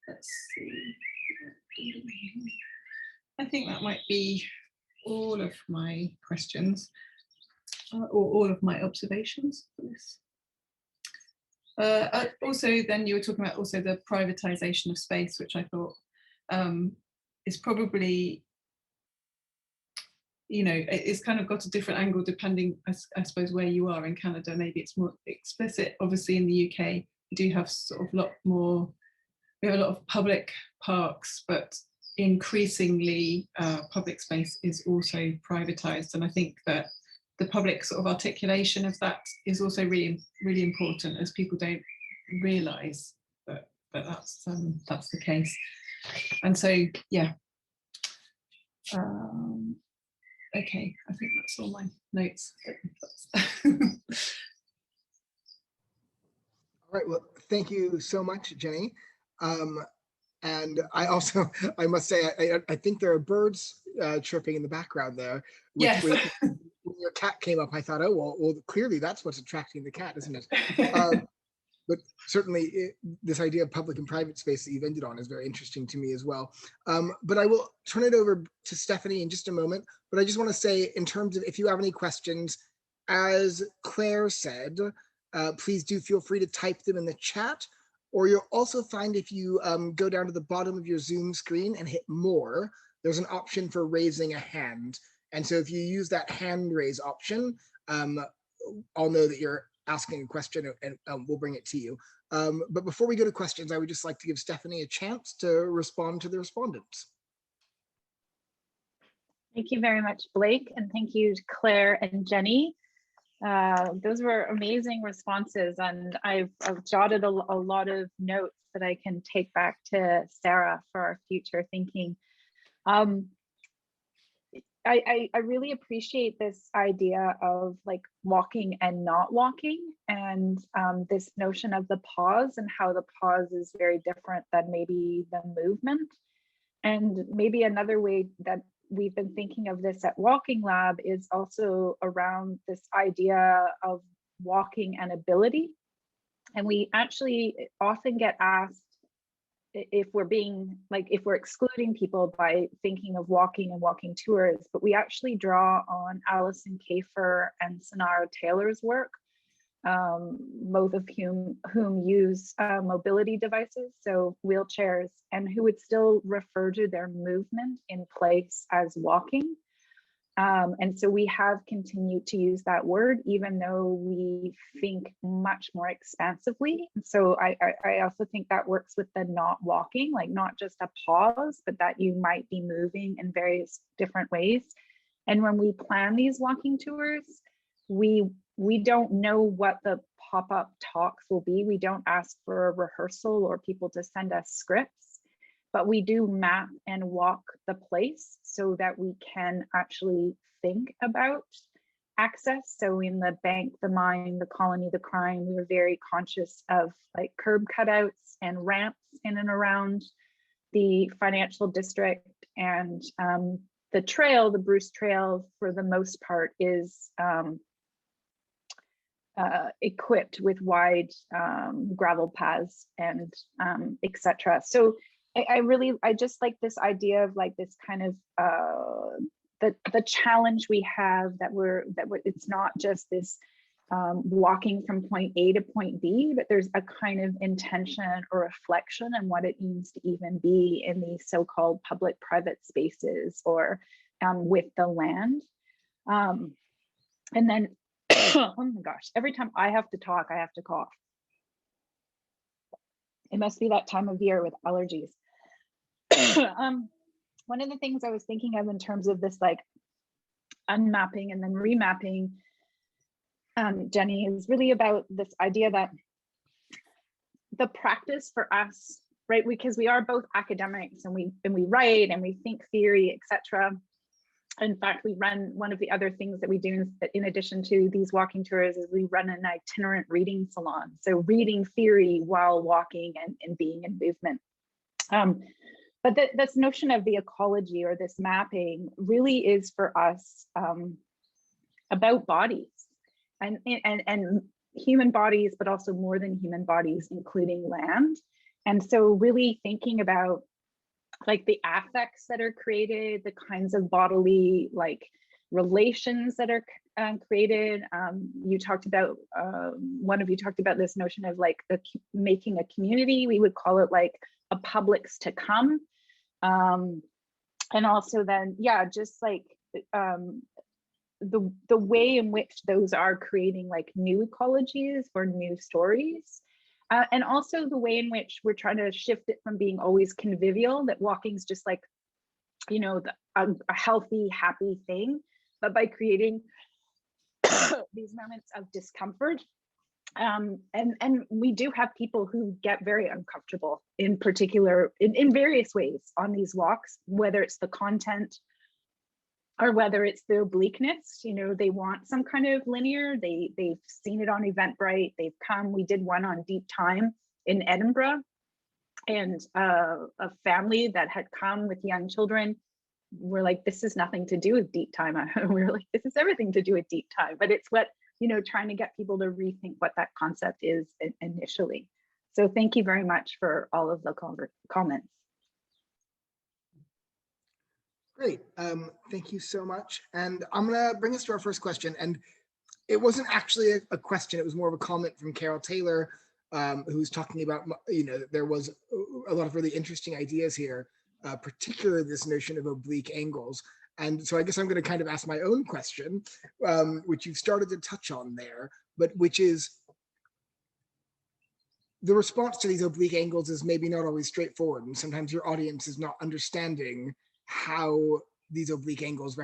Let's see. I think that might be all of my questions. Or all of my observations for this. Also, then you were talking about also the privatization of space, which I thought is probably, you know, it's kind of got a different angle depending, I suppose, where you are in Canada. Maybe it's more explicit. Obviously, in the UK, we do have sort of a lot more. We have a lot of public parks, but increasingly, public space is also privatized, and I think that the public sort of articulation of that is also really, really important, as people don't realise that that's the case. And so, yeah. Okay, I think that's all my notes. All right, well, thank you so much, Jenny. And I also, I must say, I think there are birds chirping in the background there. Which Yes. When your cat came up, I thought, oh, well, clearly that's what's attracting the cat, isn't it? but certainly this idea of public and private space that you've ended on is very interesting to me as well. But I will turn it over to Stephanie in just a moment. But I just want to say, in terms of if you have any questions, as Claire said, please do feel free to type them in the chat. Or you'll also find if you go down to the bottom of your Zoom screen and hit more, there's an option for raising a hand. And so if you use that hand raise option, I'll know that you're asking a question and we'll bring it to you. But before we go to questions, I would just like to give Stephanie a chance to respond to the respondents. Thank you very much, Blake, and thank you, Claire and Jenny. Those were amazing responses, and I've jotted a lot of notes that I can take back to Sarah for our future thinking. I really appreciate this idea of like walking and not walking, and this notion of the pause and how the pause is very different than maybe the movement. And maybe another way that we've been thinking of this at WalkingLab is also around this idea of walking and ability. And we actually often get asked if we're being like, if we're excluding people by thinking of walking and walking tours, but we actually draw on Alison Kafer and Sonara Taylor's work, both of whom use mobility devices, so wheelchairs, and who would still refer to their movement in place as walking. And so we have continued to use that word, even though we think much more expansively. So I also think that works with the not walking, like not just a pause, but that you might be moving in various different ways. And when we plan these walking tours, we don't know what the pop-up talks will be. We don't ask for a rehearsal or people to send us scripts, but we do map and walk the place so that we can actually think about access. So in the bank, the mine, the colony, the crime, we were very conscious of like curb cutouts and ramps in and around the financial district. And the trail, the Bruce Trail, for the most part, is equipped with wide gravel paths and etc. So I just like this idea of like this kind of the challenge we have that it's not just this walking from point A to point B, but there's a kind of intention or reflection on what it means to even be in these so-called public-private spaces or with the land. And then, oh my gosh, every time I have to talk, I have to cough. It must be that time of year with allergies. One of the things I was thinking of in terms of this like unmapping and then remapping, Jenny, is really about this idea that the practice for us, right, because we are both academics and we write and we think theory, etc. In fact, we run, one of the other things that we do in addition to these walking tours is we run an itinerant reading salon. So reading theory while walking and being in movement. But this notion of the ecology or this mapping really is for us about bodies and human bodies, but also more than human bodies, including land. And so really thinking about like the affects that are created, the kinds of bodily like relations that are created. You talked about, one of you talked about this notion of like making a community. We would call it like a publics to come. And also then, yeah, just like the way in which those are creating like new ecologies or new stories. And also the way in which we're trying to shift it from being always convivial, that walking's just like, you know, a healthy, happy thing, but by creating these moments of discomfort. And we do have people who get very uncomfortable in particular, in various ways on these walks, whether it's the content or whether it's the obliqueness. You know, they want some kind of linear, they've seen it on Eventbrite, they've come, we did one on Deep Time in Edinburgh, and a family that had come with young children were like, this is nothing to do with Deep Time. We were like, this is everything to do with Deep Time, but it's what trying to get people to rethink what that concept is initially. So thank you very much for all of the comments. Great, thank you so much. And I'm gonna bring us to our first question. And it wasn't actually a question, it was more of a comment from Carol Taylor, who was talking about, there was a lot of really interesting ideas here, particularly this notion of oblique angles. And so I guess I'm going to kind of ask my own question, which you've started to touch on there, but which is the response to these oblique angles is maybe not always straightforward. And sometimes your audience is not understanding how these oblique angles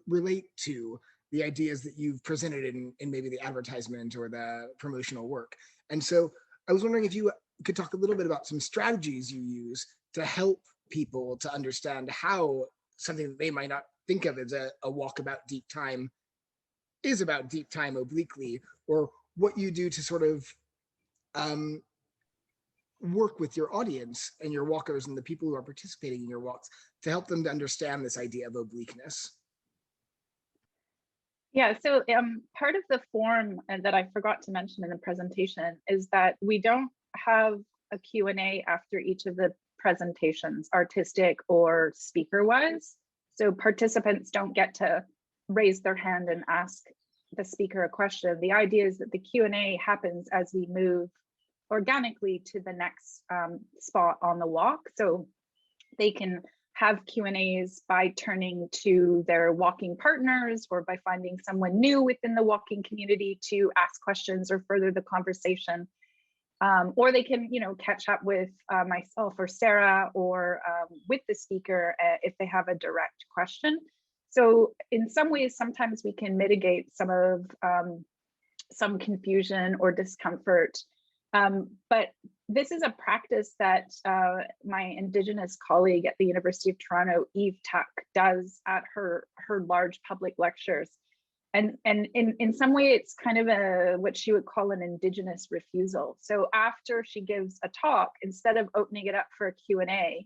relate to the ideas that you've presented in maybe the advertisement or the promotional work. And so I was wondering if you could talk a little bit about some strategies you use to help people to understand how something that they might not think of as a walk about deep time is about deep time obliquely, or what you do to sort of work with your audience and your walkers and the people who are participating in your walks to help them to understand this idea of obliqueness. Yeah, so part of the form that I forgot to mention in the presentation is that we don't have a Q&A after each of the presentations, artistic or speaker-wise. So participants don't get to raise their hand and ask the speaker a question. The idea is that the Q&A happens as we move organically to the next spot on the walk. So they can have Q&As by turning to their walking partners or by finding someone new within the walking community to ask questions or further the conversation. Or they can, catch up with myself or Sarah or with the speaker if they have a direct question. So in some ways, sometimes we can mitigate some of some confusion or discomfort. But this is a practice that my Indigenous colleague at the University of Toronto, Eve Tuck, does at her large public lectures. And in some way, it's kind of what she would call an Indigenous refusal. So after she gives a talk, instead of opening it up for a Q&A,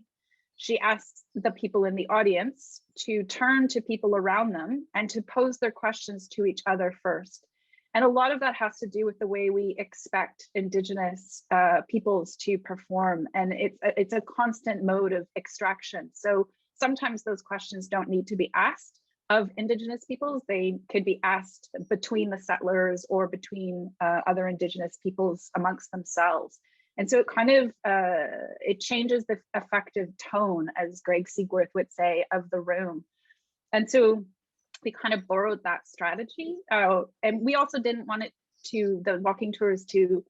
she asks the people in the audience to turn to people around them and to pose their questions to each other first. And a lot of that has to do with the way we expect Indigenous peoples to perform. And it's a constant mode of extraction. So sometimes those questions don't need to be asked of Indigenous peoples. They could be asked between the settlers or between other Indigenous peoples amongst themselves. And so it kind of, it changes the affective tone, as Greg Seaworth would say, of the room. And so we kind of borrowed that strategy. And we also didn't want the walking tours to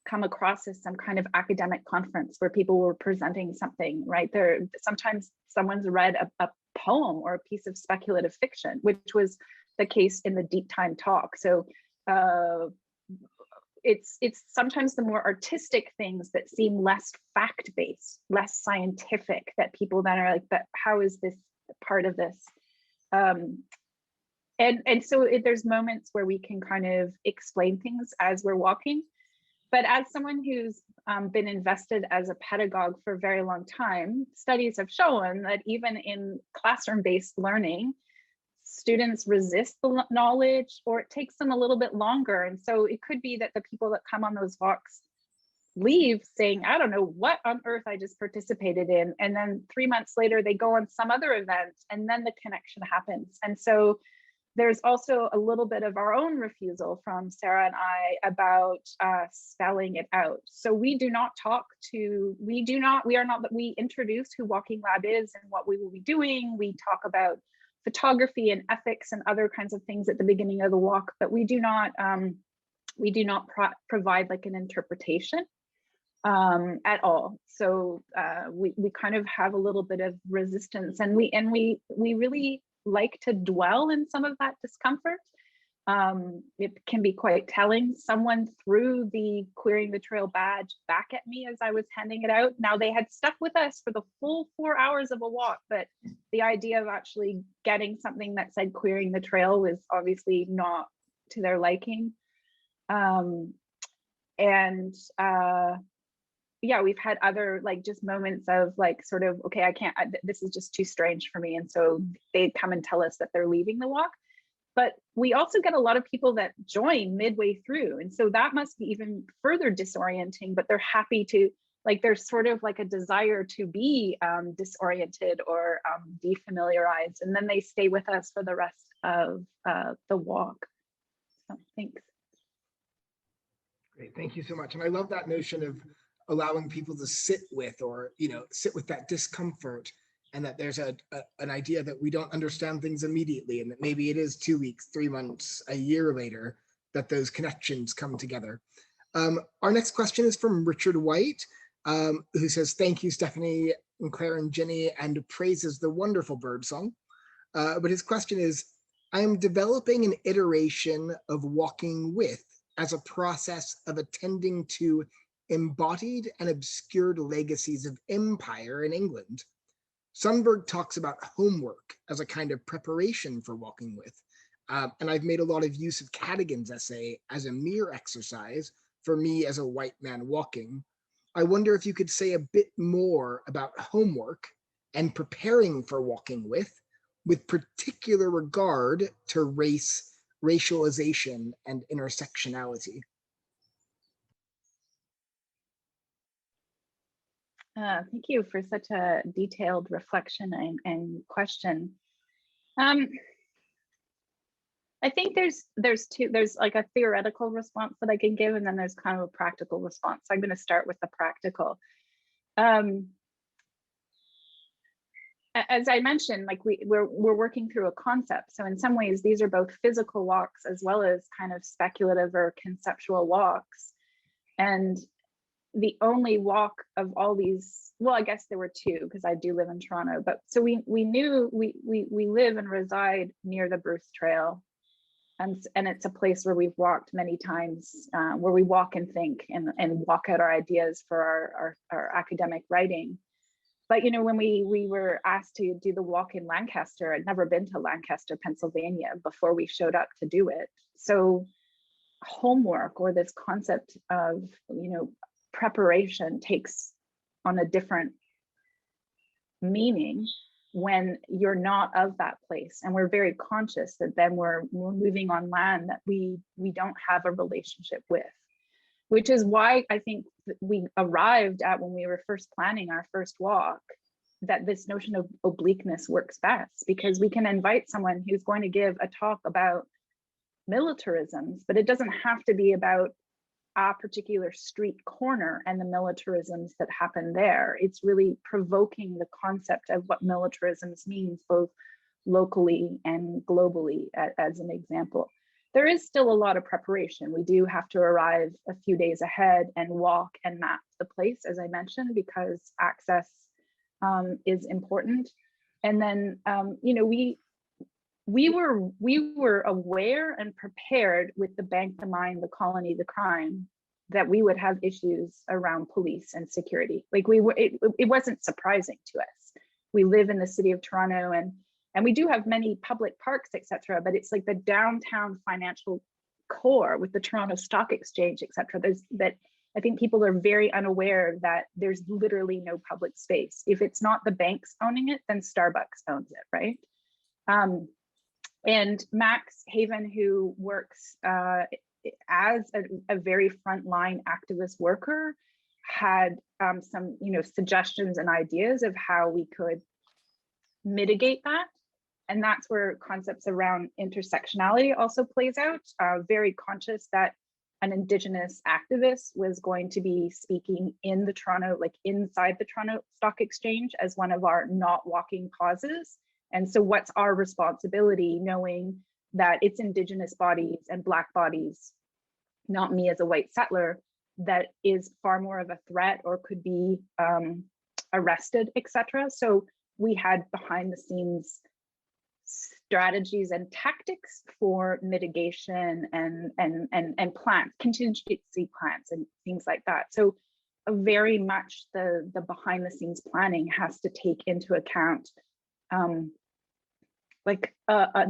come across as some kind of academic conference where people were presenting something, right? Sometimes someone's read a poem or a piece of speculative fiction, which was the case in the deep time talk. So it's sometimes the more artistic things that seem less fact-based, less scientific, that people then are like, but how is this part of this? And so there's moments where we can kind of explain things as we're walking. But as someone who's been invested as a pedagogue for a very long time, studies have shown that even in classroom-based learning, students resist the knowledge, or it takes them a little bit longer. And so it could be that the people that come on those walks leave saying, I don't know what on earth I just participated in. And then 3 months later, they go on some other event, and then the connection happens. And so there's also a little bit of our own refusal from Sarah and I about spelling it out. So we do not we introduce who WalkingLab is and what we will be doing. We talk about photography and ethics and other kinds of things at the beginning of the walk, but we do not provide like an interpretation at all. So we kind of have a little bit of resistance, and we really like to dwell in some of that discomfort. It can be quite telling. Someone threw the Queering the Trail badge back at me as I was handing it out. Now, they had stuck with us for the full 4 hours of a walk, but the idea of actually getting something that said Queering the Trail was obviously not to their liking. Yeah, we've had other like just moments of like sort of, okay, I can't, this is just too strange for me. And so they come and tell us that they're leaving the walk. but we also get a lot of people that join midway through. And so that must be even further disorienting, but they're happy to, like, there's sort of like a desire to be disoriented or defamiliarized, and then they stay with us for the rest of the walk. So thanks. Great, thank you so much. And I love that notion of allowing people to sit with, or, you know, sit with that discomfort, and that there's an idea that we don't understand things immediately, and that maybe it is 2 weeks, 3 months, a year later that those connections come together. Our next question is from Richard White, who says, thank you, Stephanie and Claire and Jenny, and praises the wonderful bird song. But his question is, I am developing an iteration of walking with as a process of attending to embodied and obscured legacies of empire in England. Sundberg talks about homework as a kind of preparation for walking with. And I've made a lot of use of Cadogan's essay as a mere exercise for me as a white man walking. I wonder if you could say a bit more about homework and preparing for walking with particular regard to race, racialization, and intersectionality. Thank you for such a detailed reflection and question. I think there's like a theoretical response that I can give, and then there's kind of a practical response. So I'm going to start with the practical. As I mentioned, like we're working through a concept. So in some ways, these are both physical walks as well as kind of speculative or conceptual walks. And the only walk of all these, well, I guess there were two, because I do live in Toronto, but so we knew we live and reside near the Bruce Trail. And it's a place where we've walked many times, where we walk and think and walk out our ideas for our academic writing. But, you know, when we were asked to do the walk in Lancaster, I'd never been to Lancaster, Pennsylvania before we showed up to do it. So homework, or this concept of, you know, preparation, takes on a different meaning when you're not of that place, and we're very conscious that then we're moving on land that we don't have a relationship with, which is why I think we arrived at, when we were first planning our first walk, that this notion of obliqueness works best, because we can invite someone who's going to give a talk about militarisms, but it doesn't have to be about a particular street corner and the militarisms that happen there. It's really provoking the concept of what militarisms means, both locally and globally, as an example. There is still a lot of preparation. We do have to arrive a few days ahead and walk and map the place, as I mentioned, because access is important. And then, you know, we were aware and prepared with the bank, the mine, the colony, the crime, that we would have issues around police and security. Like it wasn't surprising to us. We live in the city of Toronto, and we do have many public parks, etc. But it's like the downtown financial core with the Toronto Stock Exchange, etc. That I think people are very unaware that there's literally no public space. If it's not the banks owning it, then Starbucks owns it, right? And Max Haven, who works as a very frontline activist worker, had some, you know, suggestions and ideas of how we could mitigate that. And that's where concepts around intersectionality also plays out. Very conscious that an Indigenous activist was going to be speaking in the Toronto, like inside the Toronto Stock Exchange, as one of our not walking causes. And so what's our responsibility, knowing that it's Indigenous bodies and Black bodies, not me as a white settler, that is far more of a threat or could be arrested, etc. So we had behind the scenes strategies and tactics for mitigation and plans, contingency plans and things like that. So very much the behind the scenes planning has to take into account like our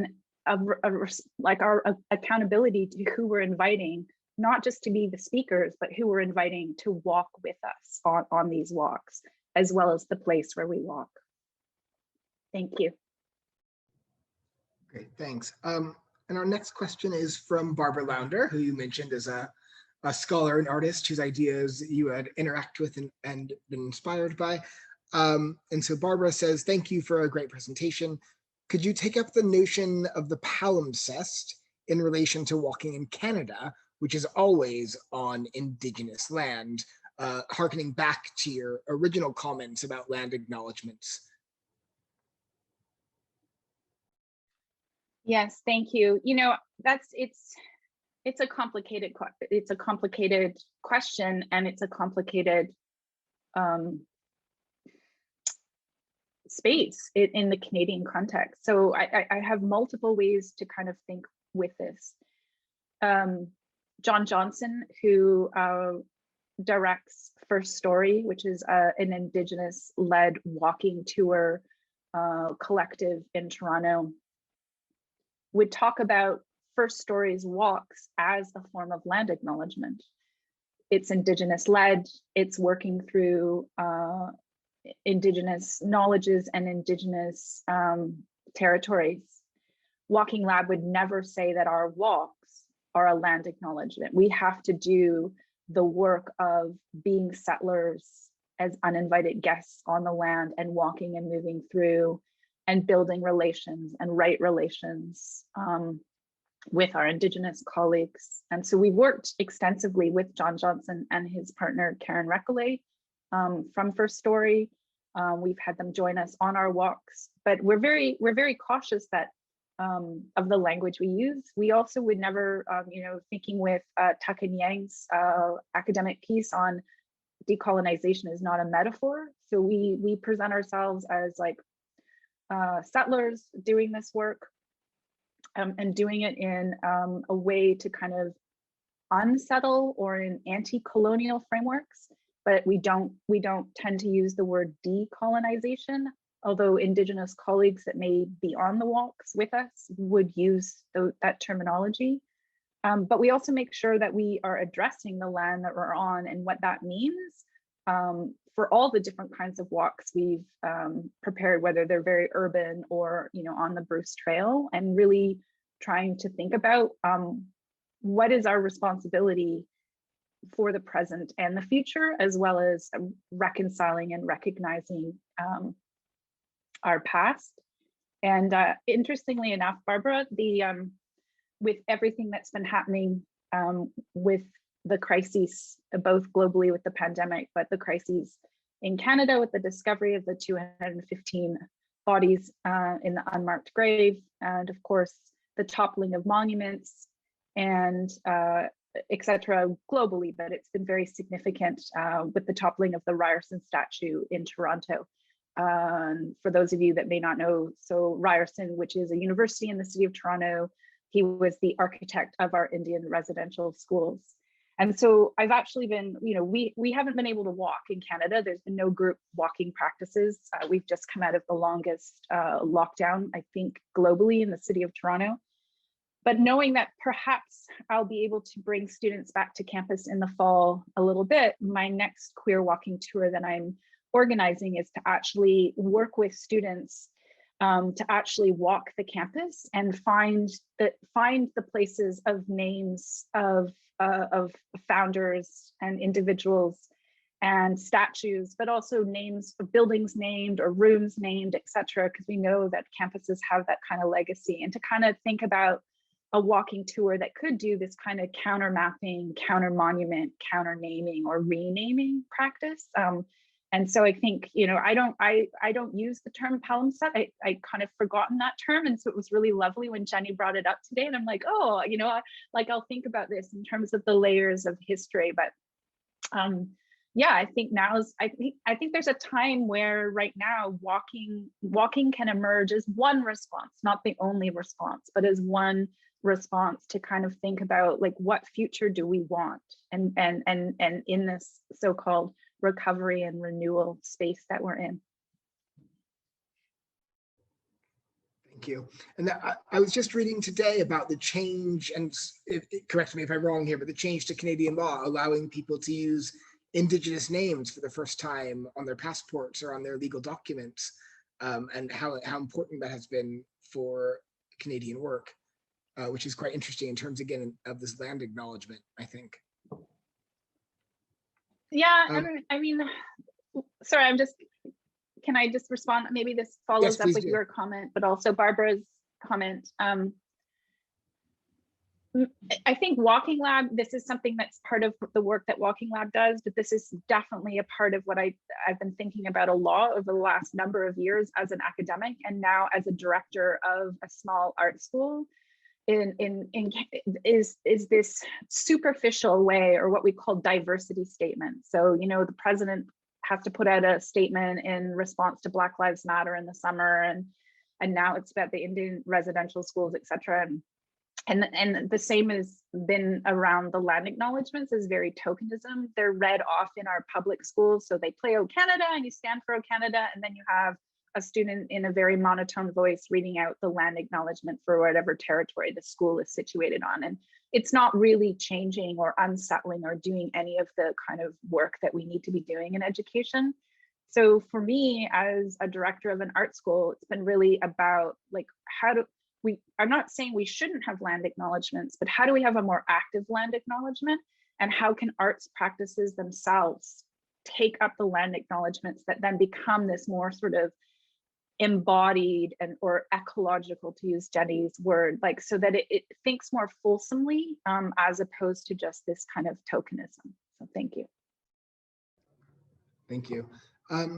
accountability to who we're inviting, not just to be the speakers, but who we're inviting to walk with us on these walks, as well as the place where we walk. Thank you. Great, thanks. And our next question is from Barbara Launder, who you mentioned as a scholar and artist whose ideas you had interact with and been inspired by. And so Barbara says, thank you for a great presentation. Could you take up the notion of the palimpsest in relation to walking in Canada, which is always on Indigenous land, harkening back to your original comments about land acknowledgements? Yes, thank you. You know, it's a complicated question, and it's a complicated space in the Canadian context. So I have multiple ways to kind of think with this. John Johnson, who directs First Story, which is an Indigenous-led walking tour collective in Toronto, would talk about First Story's walks as a form of land acknowledgement. It's Indigenous-led, it's working through Indigenous knowledges and Indigenous territories. WalkingLab would never say that our walks are a land acknowledgement. We have to do the work of being settlers as uninvited guests on the land and walking and moving through and building relations and right relations with our Indigenous colleagues. And so we worked extensively with John Johnson and his partner, Karen Recollet, from First Story. We've had them join us on our walks, but we're very cautious that of the language we use. We also would never, thinking with Tuck and Yang's academic piece on decolonization is not a metaphor. So we present ourselves as like settlers doing this work and doing it in a way to kind of unsettle or in anti-colonial frameworks, but we don't tend to use the word decolonization, although Indigenous colleagues that may be on the walks with us would use that terminology. But we also make sure that we are addressing the land that we're on and what that means for all the different kinds of walks we've prepared, whether they're very urban or on the Bruce Trail, and really trying to think about what is our responsibility for the present and the future, as well as reconciling and recognizing our past. And interestingly enough, Barbara, with everything that's been happening with the crises, both globally with the pandemic, but the crises in Canada with the discovery of the 215 bodies in the unmarked grave, and of course, the toppling of monuments and etc. globally, but it's been very significant with the toppling of the Ryerson statue in Toronto. For those of you that may not know, so Ryerson, which is a university in the city of Toronto, he was the architect of our Indian residential schools. And so I've actually been, we haven't been able to walk in Canada. There's been no group walking practices. We've just come out of the longest lockdown, I think, globally in the city of Toronto. But knowing that perhaps I'll be able to bring students back to campus in the fall a little bit, my next queer walking tour that I'm organizing is to actually work with students to actually walk the campus and find the places of names of founders and individuals and statues, but also names of buildings named or rooms named, etc., because we know that campuses have that kind of legacy, and to kind of think about a walking tour that could do this kind of counter mapping, counter monument, counter naming or renaming practice. And so I think, I don't use the term palimpsest. I kind of forgotten that term. And so it was really lovely when Jenny brought it up today. And I'm like, oh, I'll think about this in terms of the layers of history. But yeah, I think I think there's a time where right now walking can emerge as one response, not the only response, but as one response to kind of think about like what future do we want, and in this so-called recovery and renewal space that we're in. Thank you. And I was just reading today about the change, and correct me if I'm wrong here, but the change to Canadian law allowing people to use Indigenous names for the first time on their passports or on their legal documents, and how important that has been for Canadian work. which is quite interesting in terms, again, of this land acknowledgement, I think. Yeah, I mean, sorry, can I just respond? Maybe this follows up with your comment, but also Barbara's comment. I think WalkingLab, this is something that's part of the work that WalkingLab does, but this is definitely a part of what I've been thinking about a lot over the last number of years as an academic, and now as a director of a small art school. Is this superficial way, or what we call diversity statements. So, you know, the president has to put out a statement in response to Black Lives Matter in the summer, and now it's about the Indian residential schools, et cetera. And the same has been around the land acknowledgements, is very tokenism. They're read off in our public schools. So they play "O Canada" and you stand for "O Canada," and then you have a student in a very monotone voice reading out the land acknowledgement for whatever territory the school is situated on. And it's not really changing or unsettling or doing any of the kind of work that we need to be doing in education. So for me, as a director of an art school, it's been really about, like, I'm not saying we shouldn't have land acknowledgements, but how do we have a more active land acknowledgement? And how can arts practices themselves take up the land acknowledgements that then become this more sort of embodied or ecological, to use Jenny's word, like, so that it thinks more fulsomely, as opposed to just this kind of tokenism. So thank you. Thank you.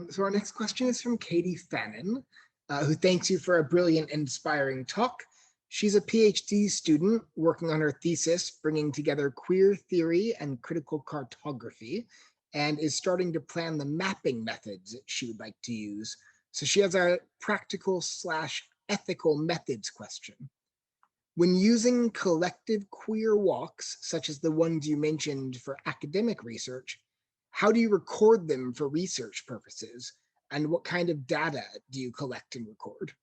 So our next question is from Katie Fannin, who thanks you for a brilliant, inspiring talk. She's a PhD student working on her thesis, bringing together queer theory and critical cartography, and is starting to plan the mapping methods she would like to use. So she has a practical/ethical methods question. When using collective queer walks, such as the ones you mentioned for academic research, how do you record them for research purposes? And what kind of data do you collect and record?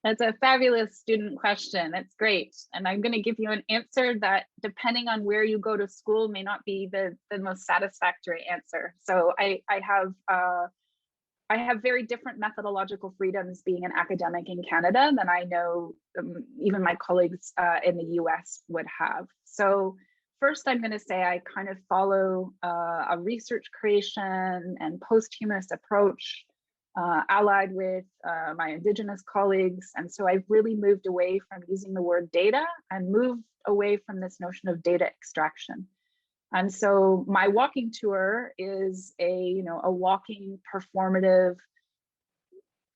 That's a fabulous student question. It's great. And I'm going to give you an answer that, depending on where you go to school, may not be the most satisfactory answer. So I have very different methodological freedoms being an academic in Canada than I know even my colleagues in the US would have. So first, I'm going to say I kind of follow a research creation and posthumous approach, allied with my Indigenous colleagues. And so I've really moved away from using the word data and moved away from this notion of data extraction. And so my walking tour is a walking performative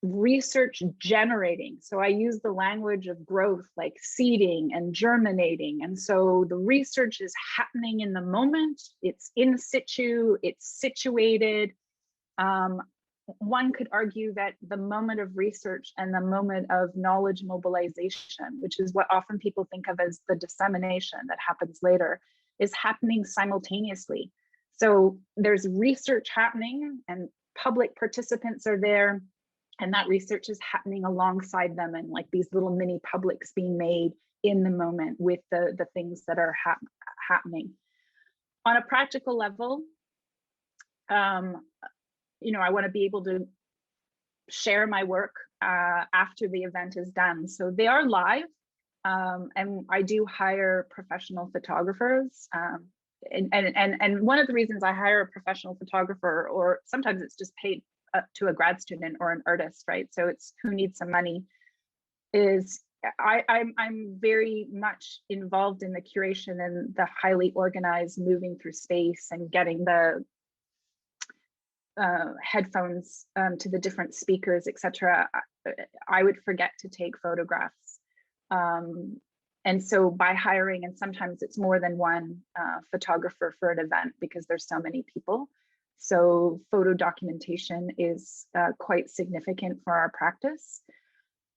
research generating. So I use the language of growth, like seeding and germinating. And so the research is happening in the moment, it's in situ, it's situated. One could argue that the moment of research and the moment of knowledge mobilization, which is what often people think of as the dissemination that happens later, is happening simultaneously. So there's research happening and public participants are there, and that research is happening alongside them, and like these little mini publics being made in the moment with the things that are happening. On a practical level, I want to be able to share my work after the event is done. So they are live, and I do hire professional photographers. And one of the reasons I hire a professional photographer, or sometimes it's just paid to a grad student or an artist, right? So it's who needs some money, is I'm very much involved in the curation and the highly organized moving through space and getting the headphones to the different speakers, etc. I would forget to take photographs. And so by hiring, and sometimes it's more than one photographer for an event because there's so many people. So photo documentation is quite significant for our practice.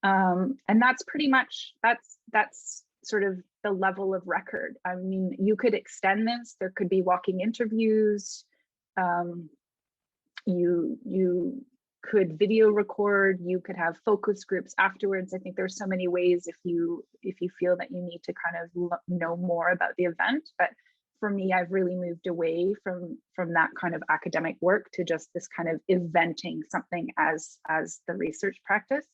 And that's pretty much, that's sort of the level of record. I mean, you could extend this, there could be walking interviews, you could video record, you could have focus groups afterwards. I think there's so many ways if you feel that you need to kind of know more about the event. But for me, I've really moved away from that kind of academic work to just this kind of eventing something as the research practice.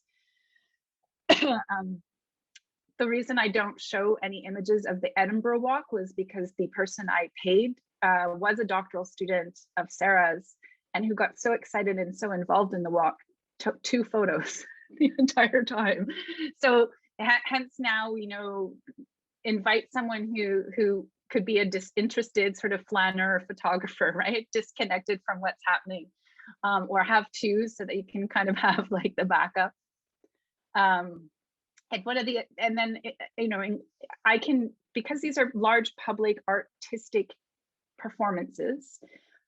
The reason I don't show any images of the Edinburgh walk was because the person I paid was a doctoral student of Sarah's, and who got so excited and so involved in the walk, took 2 photos the entire time. So hence now we know, invite someone who could be a disinterested sort of flanner photographer, right? Disconnected from what's happening, or have 2 so that you can kind of have like the backup. And then, you know, I can, because these are large public artistic performances,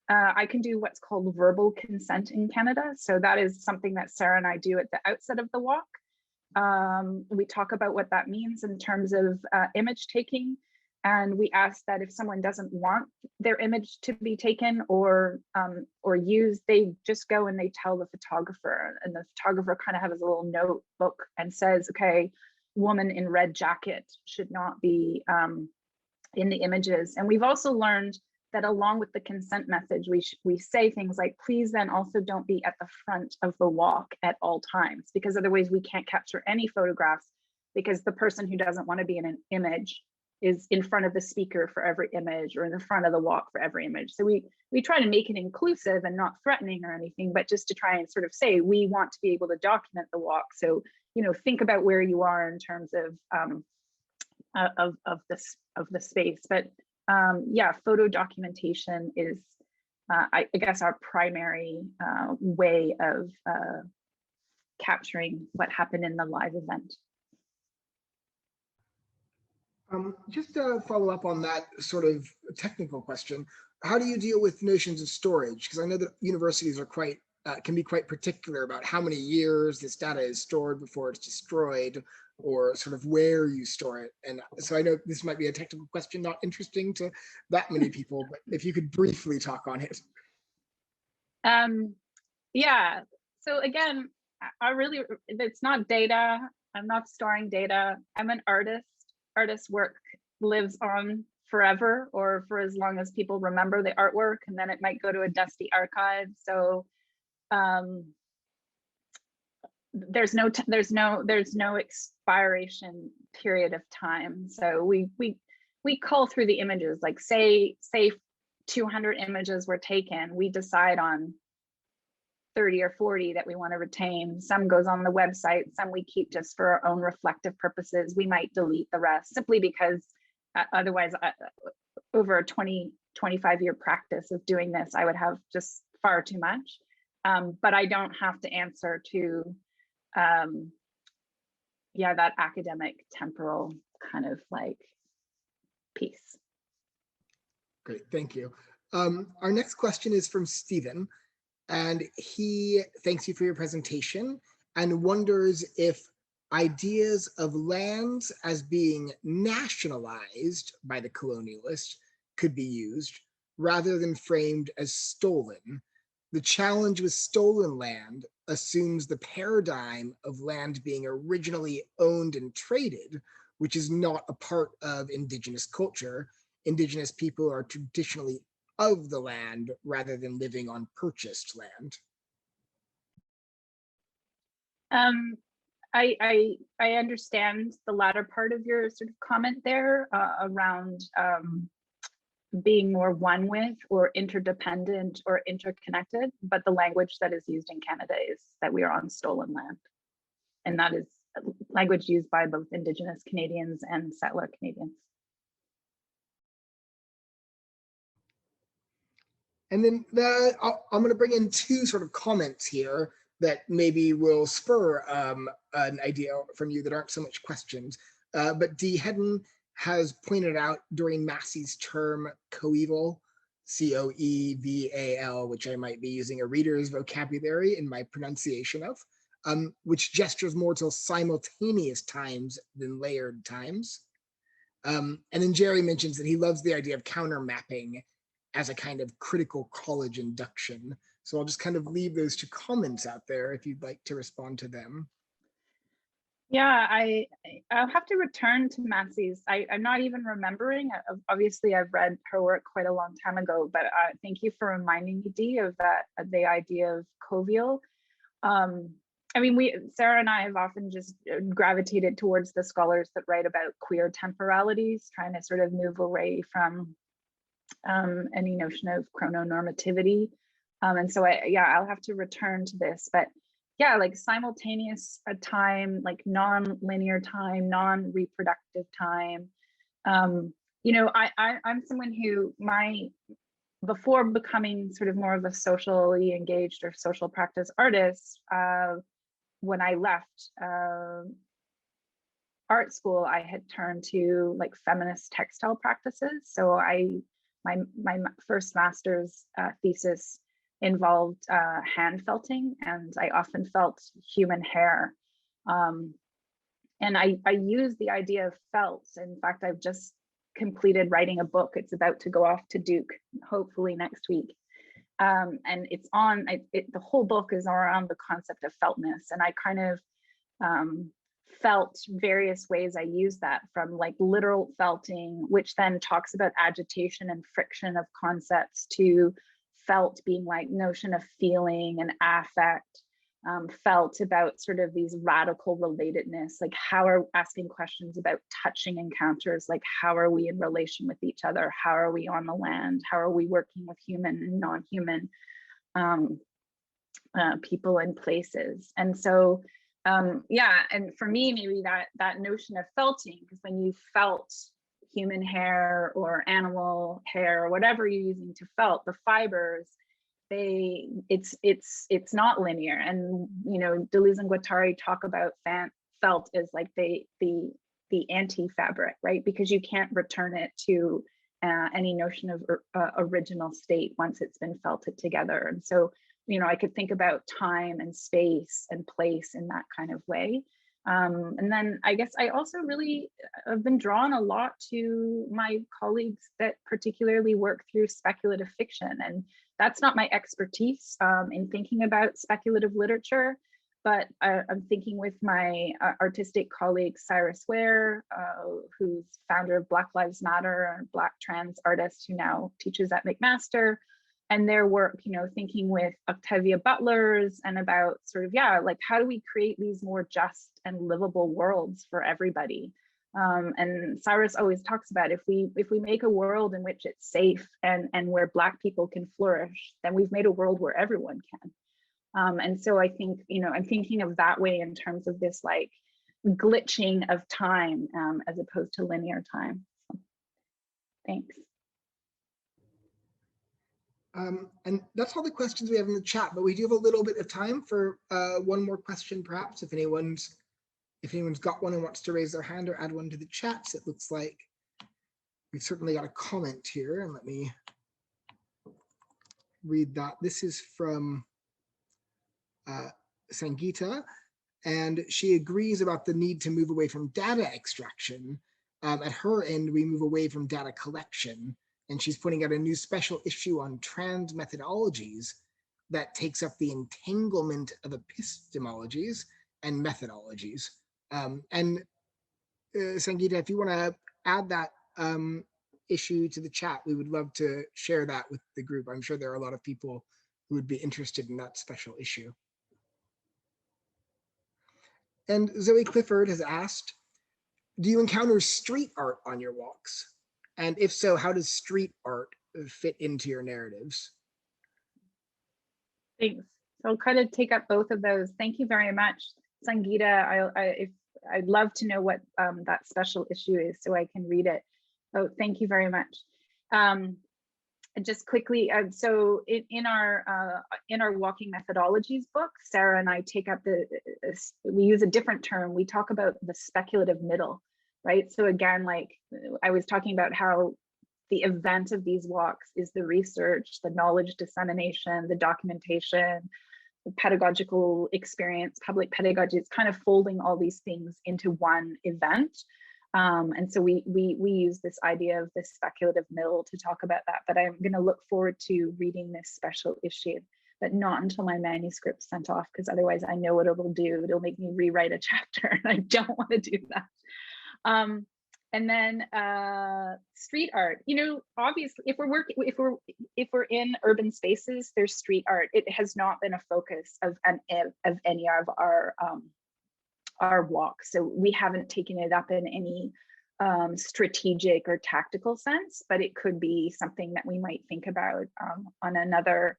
I can do what's called verbal consent in Canada. So that is something that Sarah and I do at the outset of the walk. We talk about what that means in terms of image taking. And we ask that if someone doesn't want their image to be taken or used, they just go and they tell the photographer, and the photographer kind of has a little notebook and says, okay, woman in red jacket should not be in the images. And we've also learned that along with the consent message, we say things like, please then also don't be at the front of the walk at all times, because otherwise we can't capture any photographs, because the person who doesn't want to be in an image is in front of the speaker for every image, or in the front of the walk for every image. So we try to make it inclusive and not threatening or anything, but just to try and sort of say, we want to be able to document the walk. So, you know, think about where you are in terms of the space. But yeah, photo documentation is, I guess, our primary way of capturing what happened in the live event. Just to follow up on that sort of technical question, how do you deal with notions of storage? Because I know that universities are quite, can be quite particular about how many years this data is stored before it's destroyed, or sort of where you store it. And so I know this might be a technical question, not interesting to that many people, but if you could briefly talk on it. Yeah, so again, it's not data. I'm not storing data. I'm an artist. Artist work lives on forever, or for as long as people remember the artwork, and then it might go to a dusty archive. So there's no expiration period of time. So we cull through the images, like say 200 images were taken, we decide on 30 or 40 that we want to retain. Some goes on the website, some we keep just for our own reflective purposes. We might delete the rest simply because otherwise over a 25 year practice of doing this, I would have just far too much. But I don't have to answer to yeah, that academic temporal kind of like piece. Great, thank you. Our next question is from Stephen. And he thanks you for your presentation and wonders if ideas of lands as being nationalized by the colonialist could be used rather than framed as stolen. The challenge with stolen land assumes the paradigm of land being originally owned and traded, which is not a part of Indigenous culture. Indigenous people are traditionally of the land rather than living on purchased land. I understand the latter part of your sort of comment there around being more one with or interdependent or interconnected, but the language that is used in Canada is that we are on stolen land. And that is language used by both Indigenous Canadians and settler Canadians. And then I'm going to bring in 2 sort of comments here that maybe will spur an idea from you that aren't so much questions. But Dee Hedden has pointed out during Massey's term coeval, C-O-E-V-A-L, which I might be using a reader's vocabulary in my pronunciation of, which gestures more to simultaneous times than layered times. And then Jerry mentions that he loves the idea of counter mapping as a kind of critical college induction. So I'll just kind of leave those 2 comments out there if you'd like to respond to them. Yeah, I'll have to return to Massey's. I'm not even remembering. Obviously, I've read her work quite a long time ago, but thank you for reminding me, Dee, of that, the idea of coeval. I mean, Sarah and I have often just gravitated towards the scholars that write about queer temporalities, trying to sort of move away from any notion of chrononormativity. And so I'll have to return to this, but yeah, like simultaneous time, like non-linear time, non-reproductive time. You know, I'm someone who before becoming sort of more of a socially engaged or social practice artist, when I left art school, I had turned to like feminist textile practices. So my first master's thesis involved hand felting, and I often felt human hair. And I use the idea of felt. In fact, I've just completed writing a book. It's about to go off to Duke, hopefully next week. And it's on, the whole book is around the concept of feltness. And I kind of felt various ways I use that, from like literal felting, which then talks about agitation and friction of concepts, to felt being like notion of feeling and affect, felt about sort of these radical relatedness, like how are asking questions about touching encounters, like how are we in relation with each other, how are we on the land, how are we working with human and non-human people and places. And so yeah, and for me, maybe that notion of felting, because when you felt human hair or animal hair or whatever you're using to felt, the fibers, it's not linear. And you know, Deleuze and Guattari talk about felt as like the anti-fabric, right? Because you can't return it to any notion of original state once it's been felted together. And so, you know, I could think about time and space and place in that kind of way. And then I guess I also really have been drawn a lot to my colleagues that particularly work through speculative fiction. And that's not my expertise in thinking about speculative literature, but I'm thinking with my artistic colleague, Cyrus Ware, who's founder of Black Lives Matter, and Black trans artist who now teaches at McMaster. And their work, you know, thinking with Octavia Butler's and about sort of, yeah, like how do we create these more just and livable worlds for everybody? And Cyrus always talks about if we make a world in which it's safe and where Black people can flourish, then we've made a world where everyone can. And so I think, you know, I'm thinking of that way in terms of this like glitching of time as opposed to linear time. So, thanks. And that's all the questions we have in the chat, but we do have a little bit of time for one more question, perhaps, if anyone's got one and wants to raise their hand or add one to the chats. It looks like we've certainly got a comment here, and let me read that. This is from Sangeeta, and she agrees about the need to move away from data extraction. At her end, we move away from data collection. And she's putting out a new special issue on trans methodologies that takes up the entanglement of epistemologies and methodologies. And Sangeeta, if you want to add that issue to the chat, we would love to share that with the group. I'm sure there are a lot of people who would be interested in that special issue. And Zoe Clifford has asked, do you encounter street art on your walks? And if so, how does street art fit into your narratives? Thanks. So I'll kind of take up both of those. Thank you very much, Sangeeta. I'd love to know what that special issue is so I can read it. Oh, thank you very much. And just quickly, so in our Walking Methodologies book, Sarah and I take up we use a different term. We talk about the speculative middle. Right. So again, like I was talking about how the event of these walks is the research, the knowledge dissemination, the documentation, the pedagogical experience, public pedagogy. It's kind of folding all these things into one event. And so we use this idea of this speculative middle to talk about that. But I'm going to look forward to reading this special issue, but not until my manuscript's sent off, because otherwise I know what it'll do. It'll make me rewrite a chapter, and I don't want to do that. And then street art. You know, obviously, if we're in urban spaces, there's street art. It has not been a focus of any of our walks, so we haven't taken it up in any strategic or tactical sense. But it could be something that we might think about on another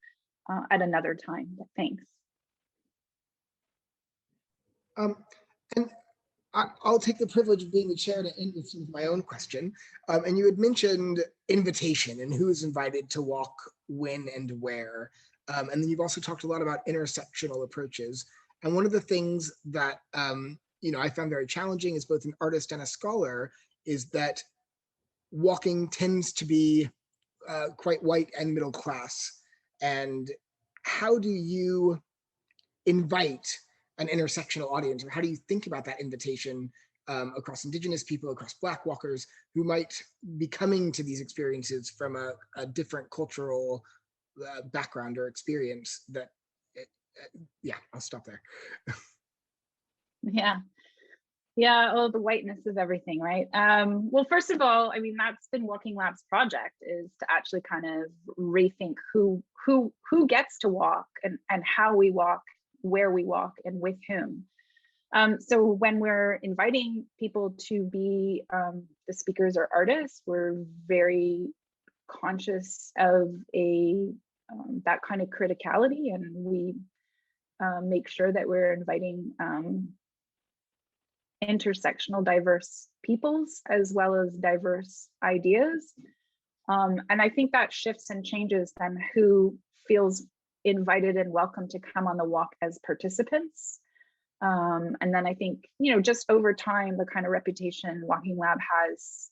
at another time. Thanks. And I'll take the privilege of being the chair to end with my own question. And you had mentioned invitation and who is invited to walk when and where. And then you've also talked a lot about intersectional approaches. And one of the things that you know, I found very challenging as both an artist and a scholar is that walking tends to be quite white and middle class. And how do you invite an intersectional audience, or how do you think about that invitation across Indigenous people, across Black walkers who might be coming to these experiences from a different cultural background or experience? That, yeah, I'll stop there. Yeah, oh, the whiteness is everything, right? Well, first of all, I mean, that's been WalkingLab's project, is to actually kind of rethink who gets to walk and how we walk, where we walk, and with whom. So when we're inviting people to be the speakers or artists, we're very conscious of that kind of criticality, and we make sure that we're inviting intersectional diverse peoples as well as diverse ideas. And I think that shifts and changes then who feels invited and welcome to come on the walk as participants. And then I think, you know, just over time, the kind of reputation WalkingLab has,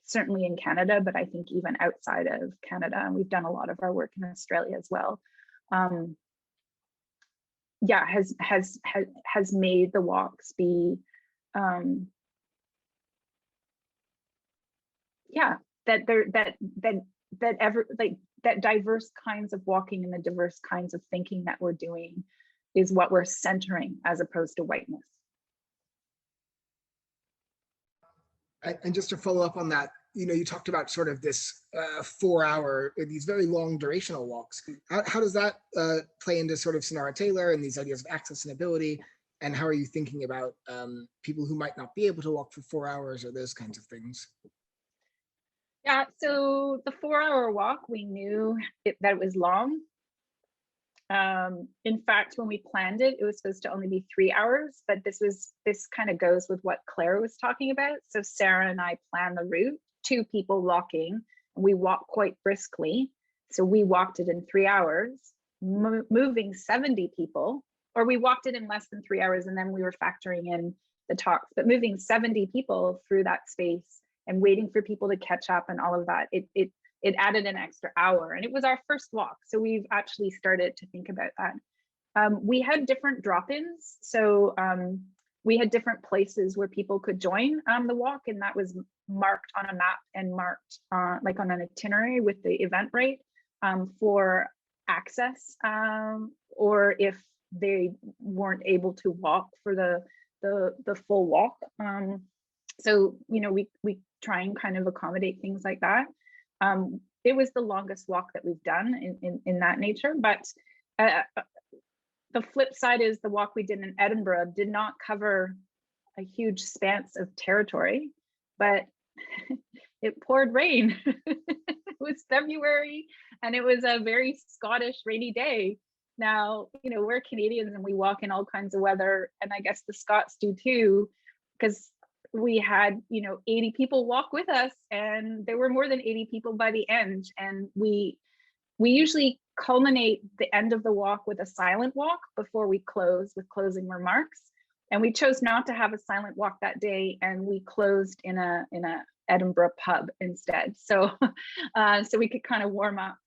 certainly in Canada, but I think even outside of Canada, and we've done a lot of our work in Australia as well, yeah, has made the walks be, yeah, that diverse kinds of walking and the diverse kinds of thinking that we're doing is what we're centering as opposed to whiteness. And just to follow up on that, you know, you talked about sort of this 4 hour, these very long durational walks. How does that play into sort of Sonara Taylor and these ideas of accessibility? And how are you thinking about people who might not be able to walk for 4 hours or those kinds of things? Yeah, so the 4 hour walk, we knew that it was long. In fact, when we planned it, it was supposed to only be 3 hours, but this kind of goes with what Claire was talking about. So Sarah and I planned the route, 2 people walking, and we walked quite briskly. So we walked it in 3 hours, moving 70 people, or we walked it in less than 3 hours, and then we were factoring in the talks, but moving 70 people through that space and waiting for people to catch up and all of that, it added an extra hour, and it was our first walk. So we've actually started to think about that. We had different drop-ins. So we had different places where people could join the walk, and that was marked on a map and marked like on an itinerary with the Eventbrite for access, or if they weren't able to walk for the full walk. So, you know, we try and kind of accommodate things like that. It was the longest walk that we've done in that nature, but the flip side is the walk we did in Edinburgh did not cover a huge span of territory, but it poured rain. It was February, and it was a very Scottish rainy day. Now, you know, we're Canadians and we walk in all kinds of weather, and I guess the Scots do too, because we had, you know, 80 people walk with us, and there were more than 80 people by the end. And we usually culminate the end of the walk with a silent walk before we close with closing remarks. And we chose not to have a silent walk that day, and we closed in a Edinburgh pub instead. So so we could kind of warm up.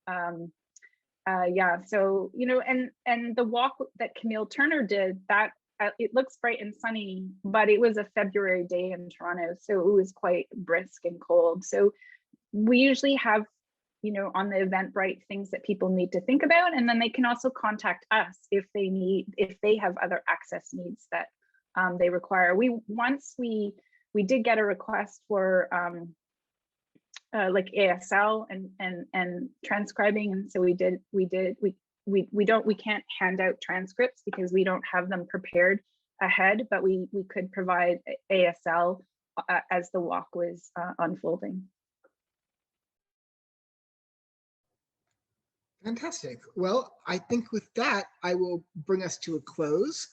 Yeah, so, you know, and the walk that Camille Turner did, that it looks bright and sunny, but it was a February day in Toronto, so it was quite brisk and cold. So we usually have, you know, on the Eventbrite things that people need to think about, and then they can also contact us if they have other access needs that they require. Once we we did get a request for like ASL and transcribing, and so we can't hand out transcripts because we don't have them prepared ahead, but we could provide ASL as the walk was unfolding. Fantastic. Well, I think with that, I will bring us to a close.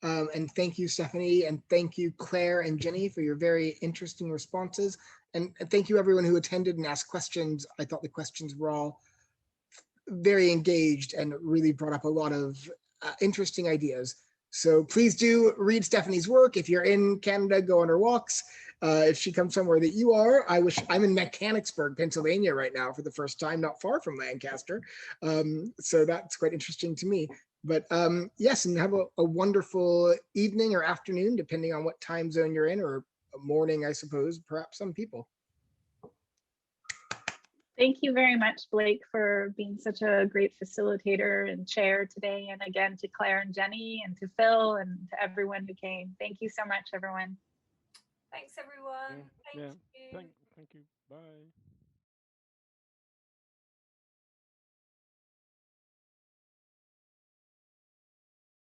And thank you, Stephanie, and thank you, Claire and Jenny, for your very interesting responses. And thank you, everyone who attended and asked questions. I thought the questions were all very engaged and really brought up a lot of interesting ideas. So please do read Stephanie's work. If you're in Canada, go on her walks. If she comes somewhere that you are, I'm in Mechanicsburg, Pennsylvania right now for the first time, not far from Lancaster. So that's quite interesting to me. But yes, and have a wonderful evening or afternoon, depending on what time zone you're in, or a morning, I suppose, perhaps some people. Thank you very much, Blake, for being such a great facilitator and chair today. And again, to Claire and Jenny and to Phil and to everyone who came. Thank you so much, everyone. Thanks, everyone. Thank you. Thank you. Bye.